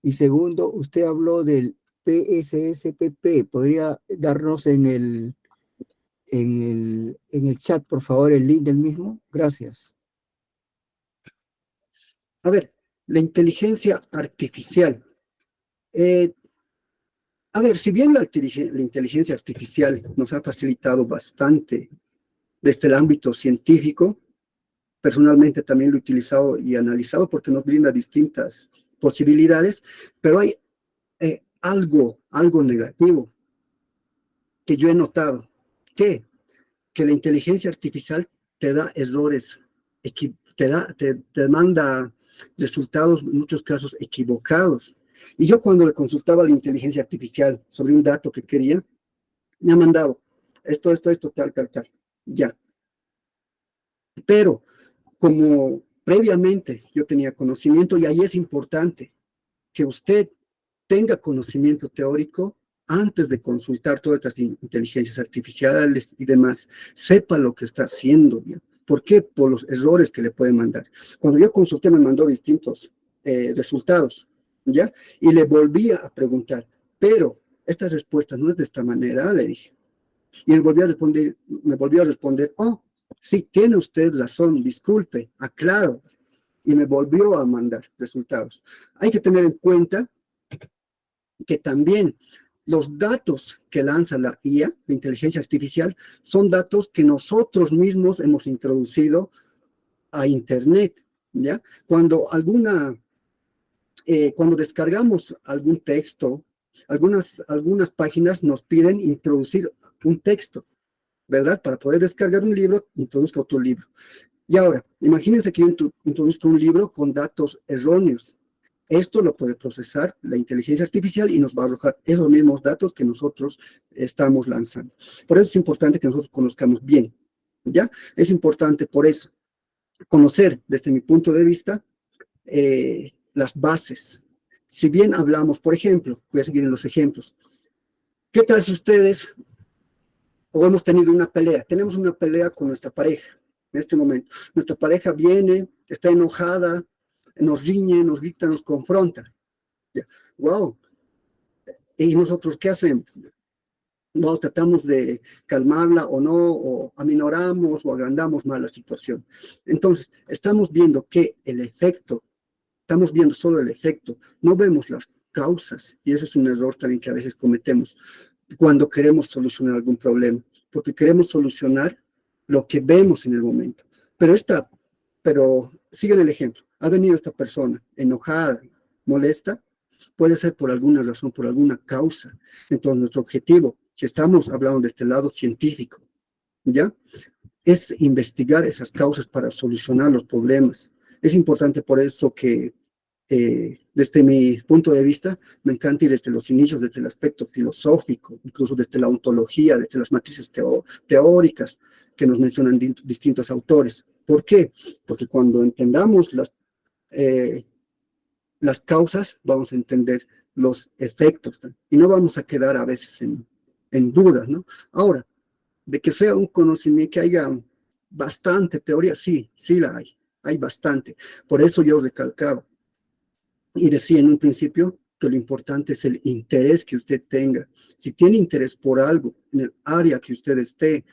Y segundo, usted habló del PSSPP. ¿Podría darnos en el chat, por favor, el link del mismo? Gracias. A ver, la inteligencia artificial. A ver, si bien la inteligencia artificial nos ha facilitado bastante desde el ámbito científico, personalmente también lo he utilizado y analizado porque nos brinda distintas posibilidades, pero hay algo negativo que yo he notado, que la inteligencia artificial te da errores, te manda resultados en muchos casos equivocados. Y yo cuando le consultaba a la inteligencia artificial sobre un dato que quería, me ha mandado esto, tal, ya. Pero como previamente yo tenía conocimiento, y ahí es importante que usted tenga conocimiento teórico antes de consultar todas estas inteligencias artificiales y demás, sepa lo que está haciendo, ¿ya? ¿Por qué? Por los errores que le pueden mandar. Cuando yo consulté me mandó distintos resultados, ¿ya? Y le volvía a preguntar, pero esta respuesta no es de esta manera, le dije. Y me volvió a responder, oh, sí, tiene usted razón, disculpe, aclaro. Y me volvió a mandar resultados. Hay que tener en cuenta que también los datos que lanza la IA, la inteligencia artificial, son datos que nosotros mismos hemos introducido a Internet, ¿ya? Cuando descargamos algún texto, algunas páginas nos piden introducir un texto, ¿verdad? Para poder descargar un libro, introduzca otro libro. Y ahora, imagínense que yo introduzco un libro con datos erróneos. Esto lo puede procesar la inteligencia artificial y nos va a arrojar esos mismos datos que nosotros estamos lanzando. Por eso es importante que nosotros conozcamos bien, ¿ya? Es importante, por eso, conocer, desde mi punto de vista, las bases. Si bien hablamos, por ejemplo, voy a seguir en los ejemplos, ¿qué tal si ustedes, o hemos tenido una pelea, tenemos una pelea con nuestra pareja en este momento, nuestra pareja viene, está enojada, nos riñe, nos grita, nos confronta. Wow. ¿Y nosotros qué hacemos? Wow, tratamos de calmarla o no, o aminoramos o agrandamos más la situación. Entonces, estamos viendo que estamos viendo solo el efecto, no vemos las causas, y ese es un error también que a veces cometemos cuando queremos solucionar algún problema, porque queremos solucionar lo que vemos en el momento. Pero sigan el ejemplo. Ha venido esta persona enojada, molesta, puede ser por alguna razón, por alguna causa. Entonces, nuestro objetivo, si estamos hablando de este lado científico, ¿ya? Es investigar esas causas para solucionar los problemas. Es importante por eso que, desde mi punto de vista, me encanta ir desde los inicios, desde el aspecto filosófico, incluso desde la ontología, desde las matrices teóricas que nos mencionan distintos autores. ¿Por qué? Porque cuando entendamos las causas, vamos a entender los efectos, ¿no? Y no vamos a quedar a veces en dudas, ¿no? Ahora, de que sea un conocimiento, que haya bastante teoría, sí la hay bastante. Por eso yo recalcaba y decía en un principio que lo importante es el interés que usted tenga. Si tiene interés por algo, en el área que usted esté,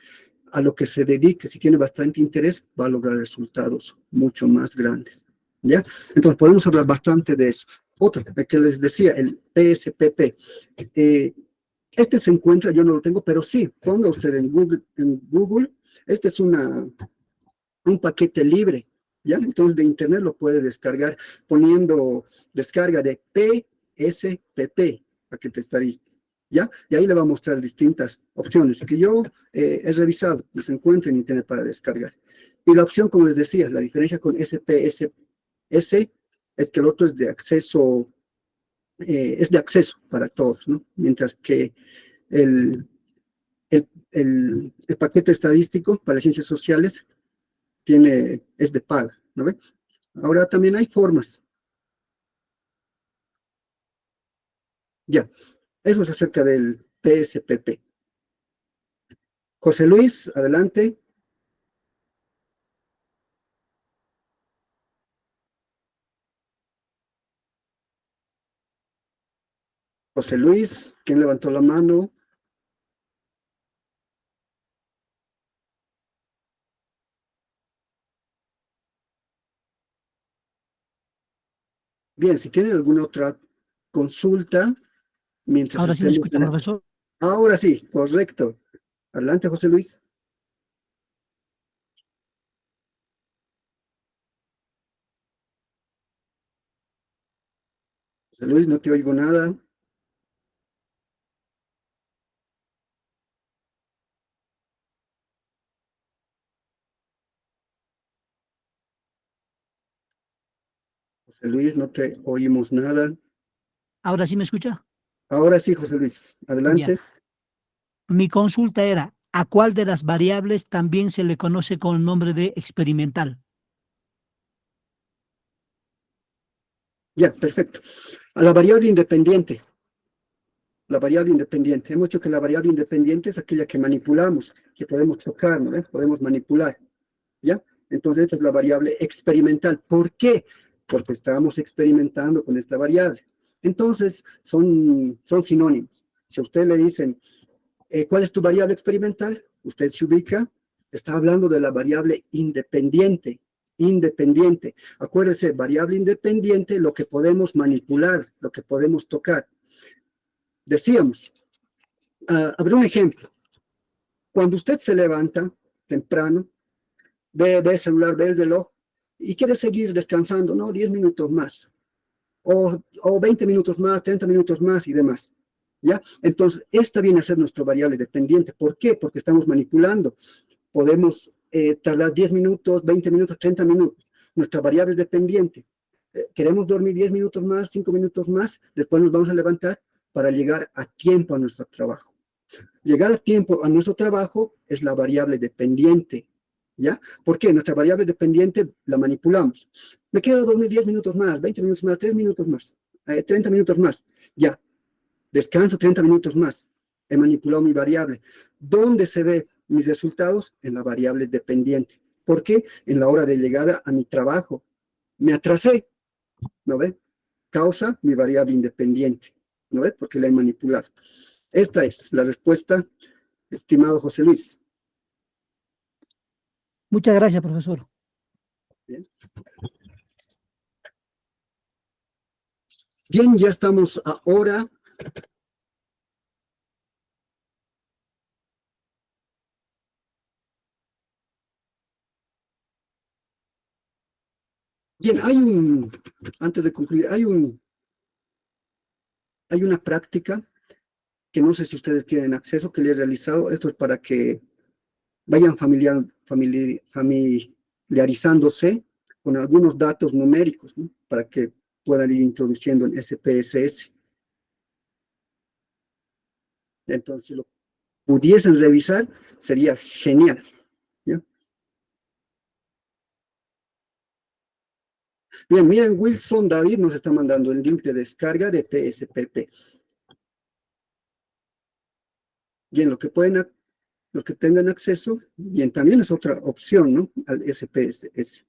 a lo que se dedique, si tiene bastante interés, va a lograr resultados mucho más grandes, ¿ya? Entonces, podemos hablar bastante de eso. Otro, el que les decía, el PSPP. Este se encuentra, yo no lo tengo, pero sí, ponga usted en Google, este es un paquete libre, ¿ya? Entonces, de internet lo puede descargar poniendo descarga de PSPP, paquete estadístico, ¿ya? Y ahí le va a mostrar distintas opciones que yo he revisado y se encuentra en internet para descargar. Y la opción, como les decía, la diferencia con SPSS es que el otro es de acceso para todos, ¿no? Mientras que el, el paquete estadístico para ciencias sociales es de paga, ¿no ve? Ahora también hay formas. Ya, eso es acerca del PSPP. José Luis, adelante. José Luis, ¿quién levantó la mano? Bien, si tienen alguna otra consulta, mientras Ahora sí me estemos escucha, profesor. Ahora sí, correcto. Adelante, José Luis. José Luis, no te oigo nada. José Luis, no te oímos nada. Ahora sí me escucha. Ahora sí, José Luis, Bien. adelante. Mi consulta era, ¿a cuál de las variables también se le conoce con el nombre de experimental? Ya, perfecto. A la variable independiente. La variable independiente. Hemos dicho que la variable independiente es aquella que manipulamos, que podemos tocar, ¿no? Podemos manipular, ¿ya? Entonces, esta es la variable experimental. ¿Por qué? Porque estábamos experimentando con esta variable. Entonces, son sinónimos. Si a usted le dicen, ¿cuál es tu variable experimental? Usted se ubica, está hablando de la variable independiente. Independiente. Acuérdese, variable independiente, lo que podemos manipular, lo que podemos tocar. Decíamos, habrá un ejemplo. Cuando usted se levanta temprano, ve el celular, ve el reloj y quiere seguir descansando, ¿no? 10 minutos más, o 20 minutos más, 30 minutos más y demás, ¿ya? Entonces, esta viene a ser nuestra variable dependiente. ¿Por qué? Porque estamos manipulando. Podemos tardar 10 minutos, 20 minutos, 30 minutos. Nuestra variable es dependiente. Queremos dormir 10 minutos más, 5 minutos más, después nos vamos a levantar para llegar a tiempo a nuestro trabajo. Llegar a tiempo a nuestro trabajo es la variable dependiente, ¿ya? ¿Por qué? Nuestra variable dependiente la manipulamos. Me quedo dormir 10 minutos más, 20 minutos más, 3 minutos más, 30 minutos más, ya. Descanso 30 minutos más. He manipulado mi variable. ¿Dónde se ve mis resultados? En la variable dependiente. ¿Por qué? En la hora de llegada a mi trabajo. Me atrasé, ¿no ve? Causa mi variable independiente, ¿no ve? Porque la he manipulado. Esta es la respuesta, estimado José Luis. Muchas gracias, profesor. Bien, bien, ya estamos ahora. Bien, antes de concluir, hay una práctica que no sé si ustedes tienen acceso, que les he realizado. Esto es para que vayan familiarizándose con algunos datos numéricos, ¿no? Para que puedan ir introduciendo en SPSS. Entonces, si lo pudiesen revisar, sería genial, ¿ya? Bien, miren, Wilson David nos está mandando el link de descarga de PSPP. Bien, los que tengan acceso, bien, también es otra opción, ¿no? Al SPSS.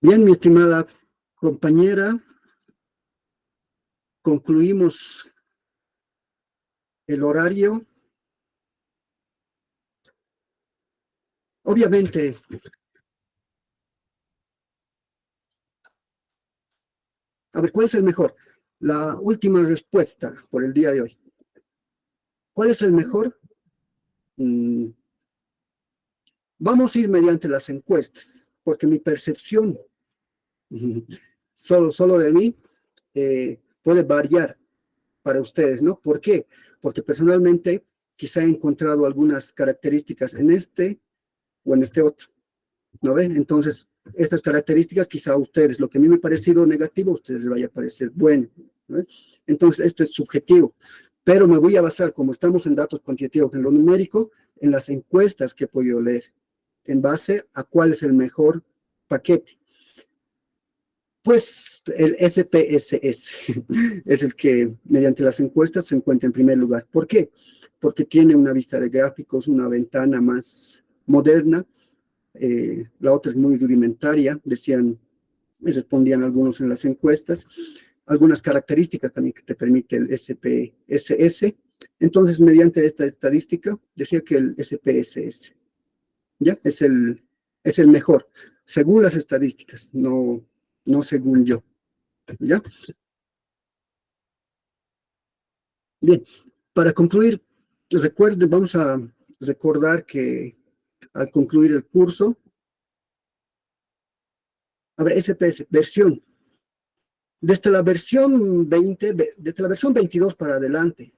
Bien, mi estimada compañera, concluimos el horario. Obviamente, a ver, ¿cuál es el mejor? La última respuesta por el día de hoy. ¿Cuál es el mejor? Vamos a ir mediante las encuestas, porque mi percepción, solo de mí, puede variar para ustedes, ¿no? ¿Por qué? Porque personalmente quizá he encontrado algunas características en este o en este otro, ¿no ven? Entonces, estas características quizá a ustedes, lo que a mí me ha parecido negativo, a ustedes les vaya a parecer bueno, ¿no? Entonces, esto es subjetivo, pero me voy a basar, como estamos en datos cuantitativos, en lo numérico, en las encuestas que he podido leer, en base a cuál es el mejor paquete. Pues el SPSS es el que mediante las encuestas se encuentra en primer lugar. ¿Por qué? Porque tiene una vista de gráficos, una ventana más moderna, la otra es muy rudimentaria, respondían algunos en las encuestas, algunas características también que te permite el SPSS. Entonces, mediante esta estadística, decía que el SPSS, ¿ya? Es el mejor, según las estadísticas, no según yo, ¿ya? Bien, para concluir, recuerden, vamos a recordar que al concluir el curso, a ver, SPS, versión, desde la versión 22 para adelante,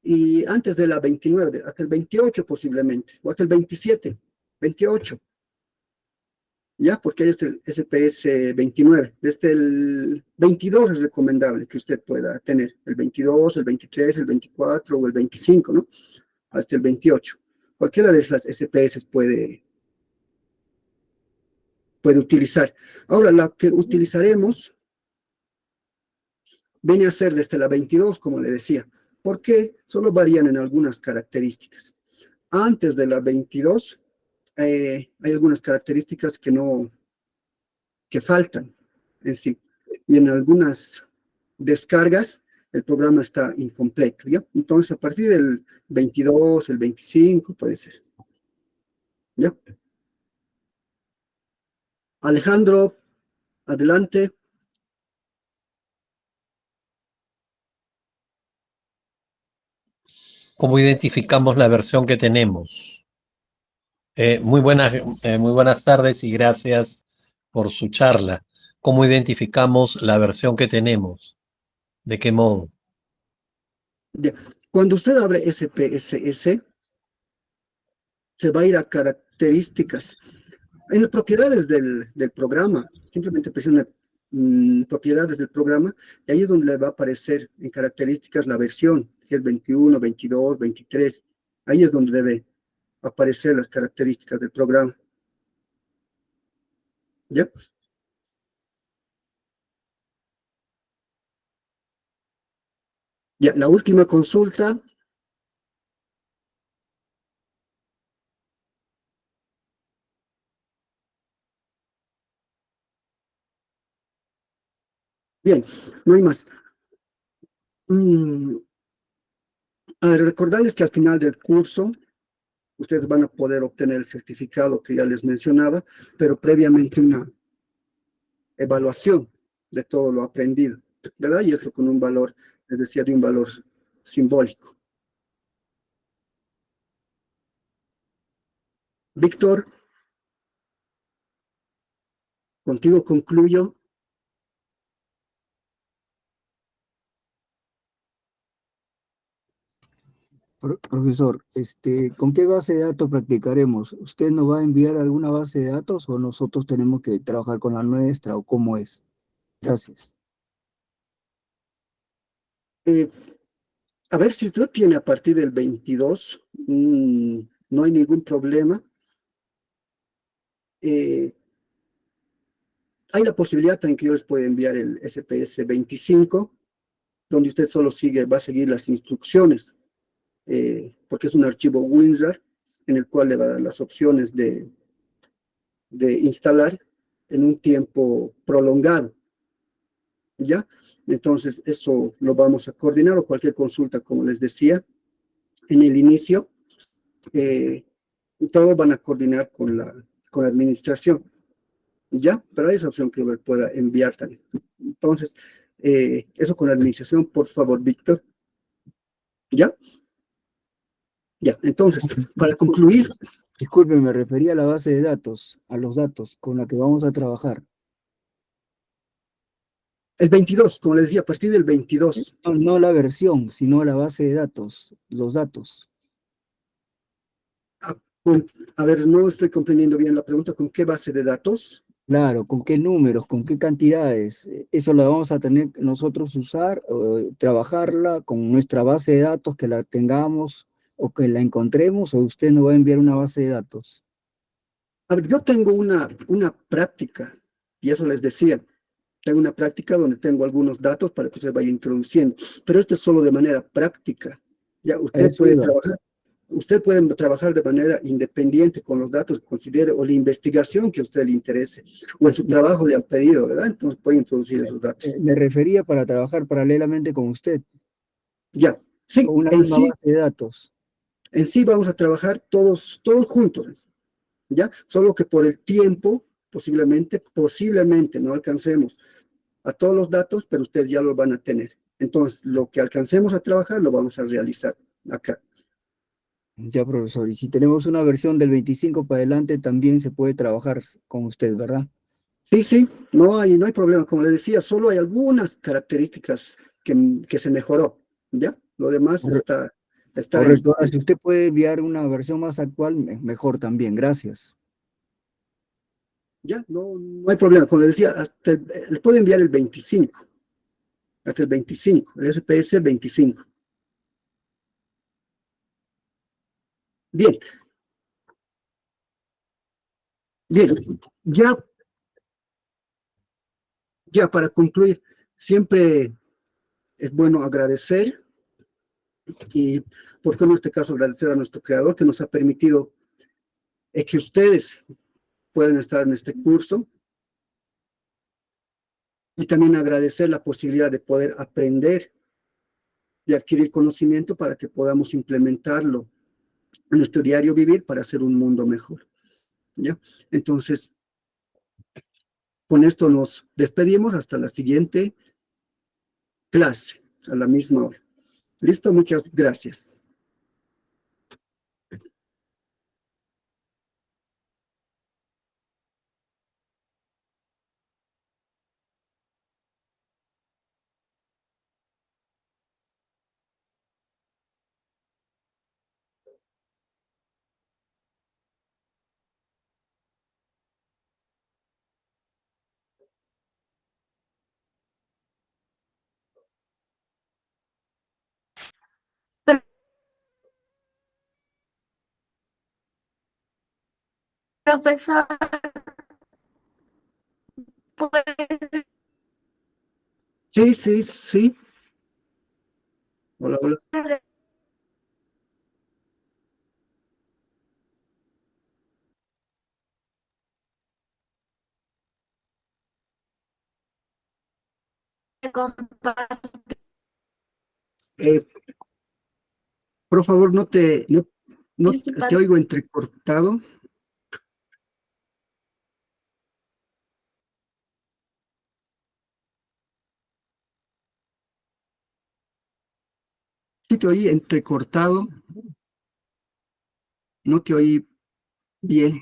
y antes de la 29, hasta el 28 posiblemente, o hasta el 27, 28, ¿ya? Porque es el SPS 29. Desde el 22 es recomendable que usted pueda tener el 22, el 23, el 24 o el 25, ¿no? Hasta el 28. Cualquiera de esas SPS puede utilizar. Ahora, la que utilizaremos viene a ser desde la 22, como le decía, porque solo varían en algunas características. Antes de la 22, hay algunas características que faltan en sí, y en algunas descargas el programa está incompleto, ¿ya? Entonces, a partir del 22, el 25, puede ser, ¿ya? Alejandro, adelante. ¿Cómo identificamos la versión que tenemos? Muy buenas tardes y gracias por su charla. ¿Cómo identificamos la versión que tenemos? ¿De qué modo? Ya. Cuando usted abre SPSS, se va a ir a características. En las propiedades del programa, simplemente presiona propiedades del programa, y ahí es donde le va a aparecer en características la versión, que es 21, 22, 23. Ahí es donde debe aparecer las características del programa. ¿Ya? Ya, la última consulta. Bien, no hay más. A ver, recordarles que al final del curso, ustedes van a poder obtener el certificado que ya les mencionaba, pero previamente una evaluación de todo lo aprendido, ¿verdad? Y esto con un valor, les decía, de un valor simbólico. Víctor, contigo concluyo. Profesor, ¿con qué base de datos practicaremos? ¿Usted nos va a enviar alguna base de datos o nosotros tenemos que trabajar con la nuestra o cómo es? Gracias. A ver, si usted tiene a partir del 22, no hay ningún problema. Hay la posibilidad también que yo les pueda enviar el SPS 25, donde usted solo va a seguir las instrucciones, porque es un archivo WinRAR en el cual le va a dar las opciones de instalar en un tiempo prolongado, ¿ya? Entonces, eso lo vamos a coordinar o cualquier consulta, como les decía en el inicio, todos van a coordinar con la administración, ¿ya? Pero hay esa opción que me pueda enviar también. Entonces, eso con la administración, por favor, Víctor, ¿ya? Ya, entonces, para concluir, Disculpe, me refería a la base de datos, a los datos con la que vamos a trabajar. el 22, como les decía, a partir del 22. No, no la versión, sino la base de datos, los datos. A, a ver, no estoy comprendiendo bien la pregunta, ¿con qué base de datos? Claro, con qué números, con qué cantidades. Eso lo vamos a tener nosotros usar, trabajarla con nuestra base de datos, que la tengamos o que la encontremos, o usted nos va a enviar una base de datos. A ver, yo tengo una práctica, y eso les decía, tengo una práctica donde tengo algunos datos para que usted vaya introduciendo, pero esto es solo de manera práctica. Ya, A eso iba. usted puede trabajar de manera independiente con los datos que considere o la investigación que a usted le interese, o en su trabajo le han pedido, ¿verdad? Entonces puede introducir esos datos. Me refería para trabajar paralelamente con usted, Ya, sí, con una misma base de datos. en sí vamos a trabajar todos juntos, ¿ya? Solo que por el tiempo, posiblemente no alcancemos a todos los datos, pero ustedes ya los van a tener. Entonces, lo que alcancemos a trabajar lo vamos a realizar acá. Ya, profesor, y si tenemos una versión del 25 para adelante, también se puede trabajar con usted, ¿verdad? Sí, no hay problema. Como les decía, solo hay algunas características que se mejoró, ¿ya? Lo demás está ahí. Correcto. Ahora, si usted puede enviar una versión más actual, mejor también. Gracias. Ya, no hay problema. Como les decía, les puedo enviar el 25, hasta el 25, el SPS 25. Bien, bien, ya para concluir, siempre es bueno agradecer y, ¿por qué no en este caso agradecer a nuestro creador que nos ha permitido que ustedes puedan estar en este curso y también agradecer la posibilidad de poder aprender y adquirir conocimiento para que podamos implementarlo en nuestro diario vivir para hacer un mundo mejor, ¿ya? Entonces, con esto nos despedimos hasta la siguiente clase, a la misma hora. Listo, muchas gracias. Profesor, puede Sí. Hola, hola. compartir Eh, por favor, no su te oigo entrecortado. Sí, te oí entrecortado, no te oí bien.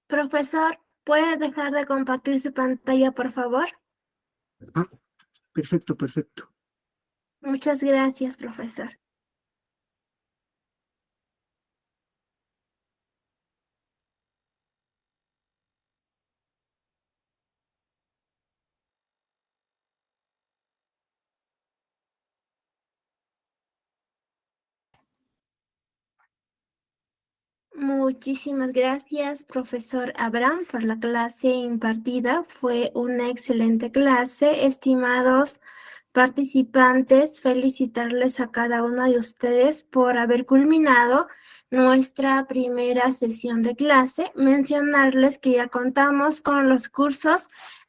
Profesor, ¿puede dejar de compartir su pantalla, por favor? Ah, perfecto. Muchas gracias, profesor. Muchísimas gracias, profesor Abraham, por la clase impartida. Fue una excelente clase. Estimados participantes, felicitarles a cada uno de ustedes por haber culminado nuestra primera sesión de clase. Mencionarles que ya contamos con los cursos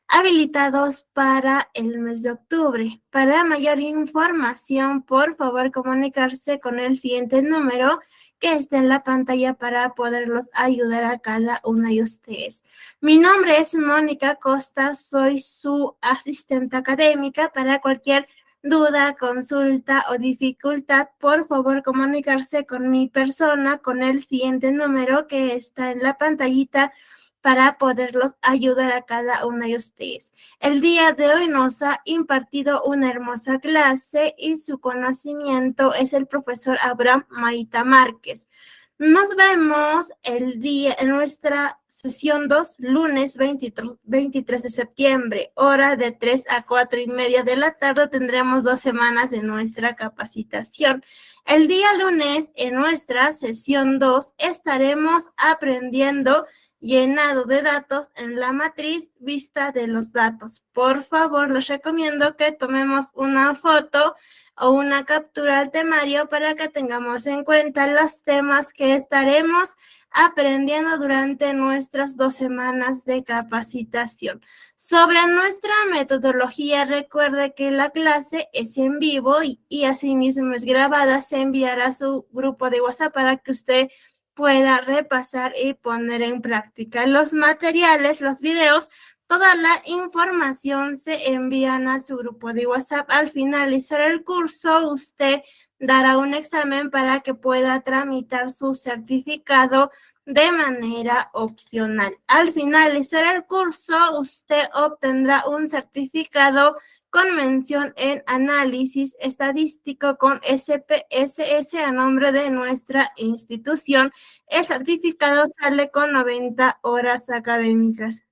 habilitados para el mes de octubre. Para mayor información, por favor, comunicarse con el siguiente número que está en la pantalla para poderlos ayudar a cada uno de ustedes. Mi nombre es Mónica Costa, soy su asistente académica. Para cualquier duda, consulta o dificultad, por favor comunicarse con mi persona con el siguiente número que está en la pantallita para poderlos ayudar a cada uno de ustedes. El día de hoy nos ha impartido una hermosa clase y su conocimiento es el profesor Abraham Maita Márquez. Nos vemos en nuestra sesión 2, lunes 23 de septiembre, hora de 3 a 4:30 de la tarde. Tendremos 2 semanas de nuestra capacitación. El día lunes, en nuestra sesión 2, estaremos aprendiendo llenado de datos en la matriz vista de los datos. Por favor, les recomiendo que tomemos una foto o una captura al temario para que tengamos en cuenta los temas que estaremos aprendiendo durante nuestras 2 semanas de capacitación. Sobre nuestra metodología, recuerde que la clase es en vivo y asimismo es grabada. Se enviará a su grupo de WhatsApp para que usted pueda repasar y poner en práctica. Los materiales, los videos, toda la información se envían a su grupo de WhatsApp. Al finalizar el curso, usted dará un examen para que pueda tramitar su certificado de manera opcional. Al finalizar el curso, usted obtendrá un certificado con mención en análisis estadístico con SPSS a nombre de nuestra institución. El certificado sale con 90 horas académicas.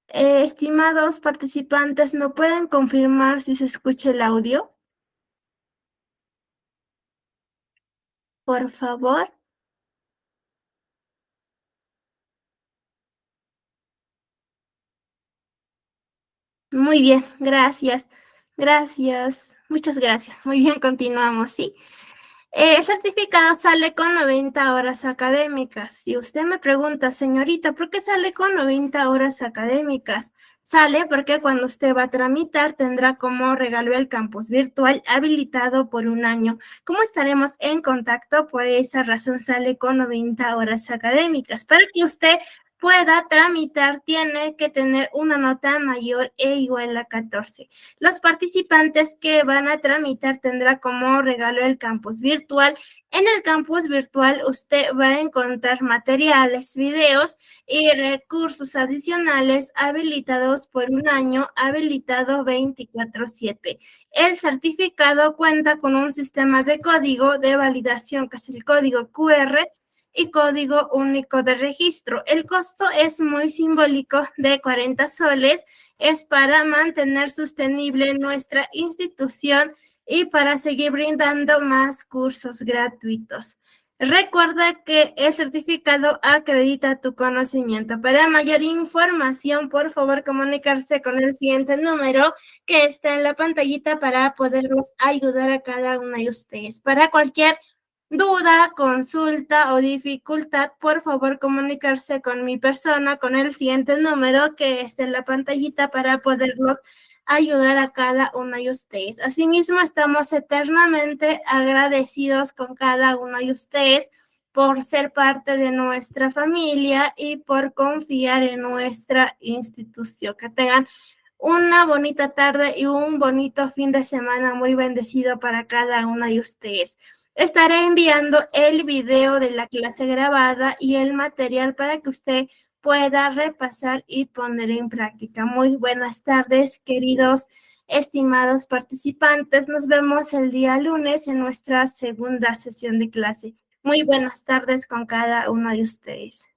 Estimados participantes, ¿me pueden confirmar si se escucha el audio? Por favor. Muy bien, gracias. Gracias. Muchas gracias. Muy bien, continuamos, ¿sí? El certificado sale con 90 horas académicas. Si usted me pregunta, señorita, ¿por qué sale con 90 horas académicas? Sale porque cuando usted va a tramitar tendrá como regalo el campus virtual habilitado por 1 año. ¿Cómo estaremos en contacto? Por esa razón sale con 90 horas académicas. Para que usted pueda tramitar, tiene que tener una nota mayor e igual a 14. Los participantes que van a tramitar tendrá como regalo el campus virtual. En el campus virtual usted va a encontrar materiales, videos y recursos adicionales habilitados por 1 año, habilitado 24/7. El certificado cuenta con un sistema de código de validación, que es el código QR, y código único de registro. El costo es muy simbólico, de 40 soles. Es para mantener sostenible nuestra institución y para seguir brindando más cursos gratuitos. Recuerda que el certificado acredita tu conocimiento. Para mayor información, por favor, comunicarse con el siguiente número que está en la pantallita para poderlos ayudar a cada uno de ustedes. Para cualquier duda, consulta o dificultad, por favor comunicarse con mi persona con el siguiente número que está en la pantallita para poderlos ayudar a cada uno de ustedes. Asimismo, estamos eternamente agradecidos con cada uno de ustedes por ser parte de nuestra familia y por confiar en nuestra institución. Que tengan una bonita tarde y un bonito fin de semana muy bendecido para cada uno de ustedes. Estaré enviando el video de la clase grabada y el material para que usted pueda repasar y poner en práctica. Muy buenas tardes, queridos, estimados participantes. Nos vemos el día lunes en nuestra segunda sesión de clase. Muy buenas tardes con cada uno de ustedes.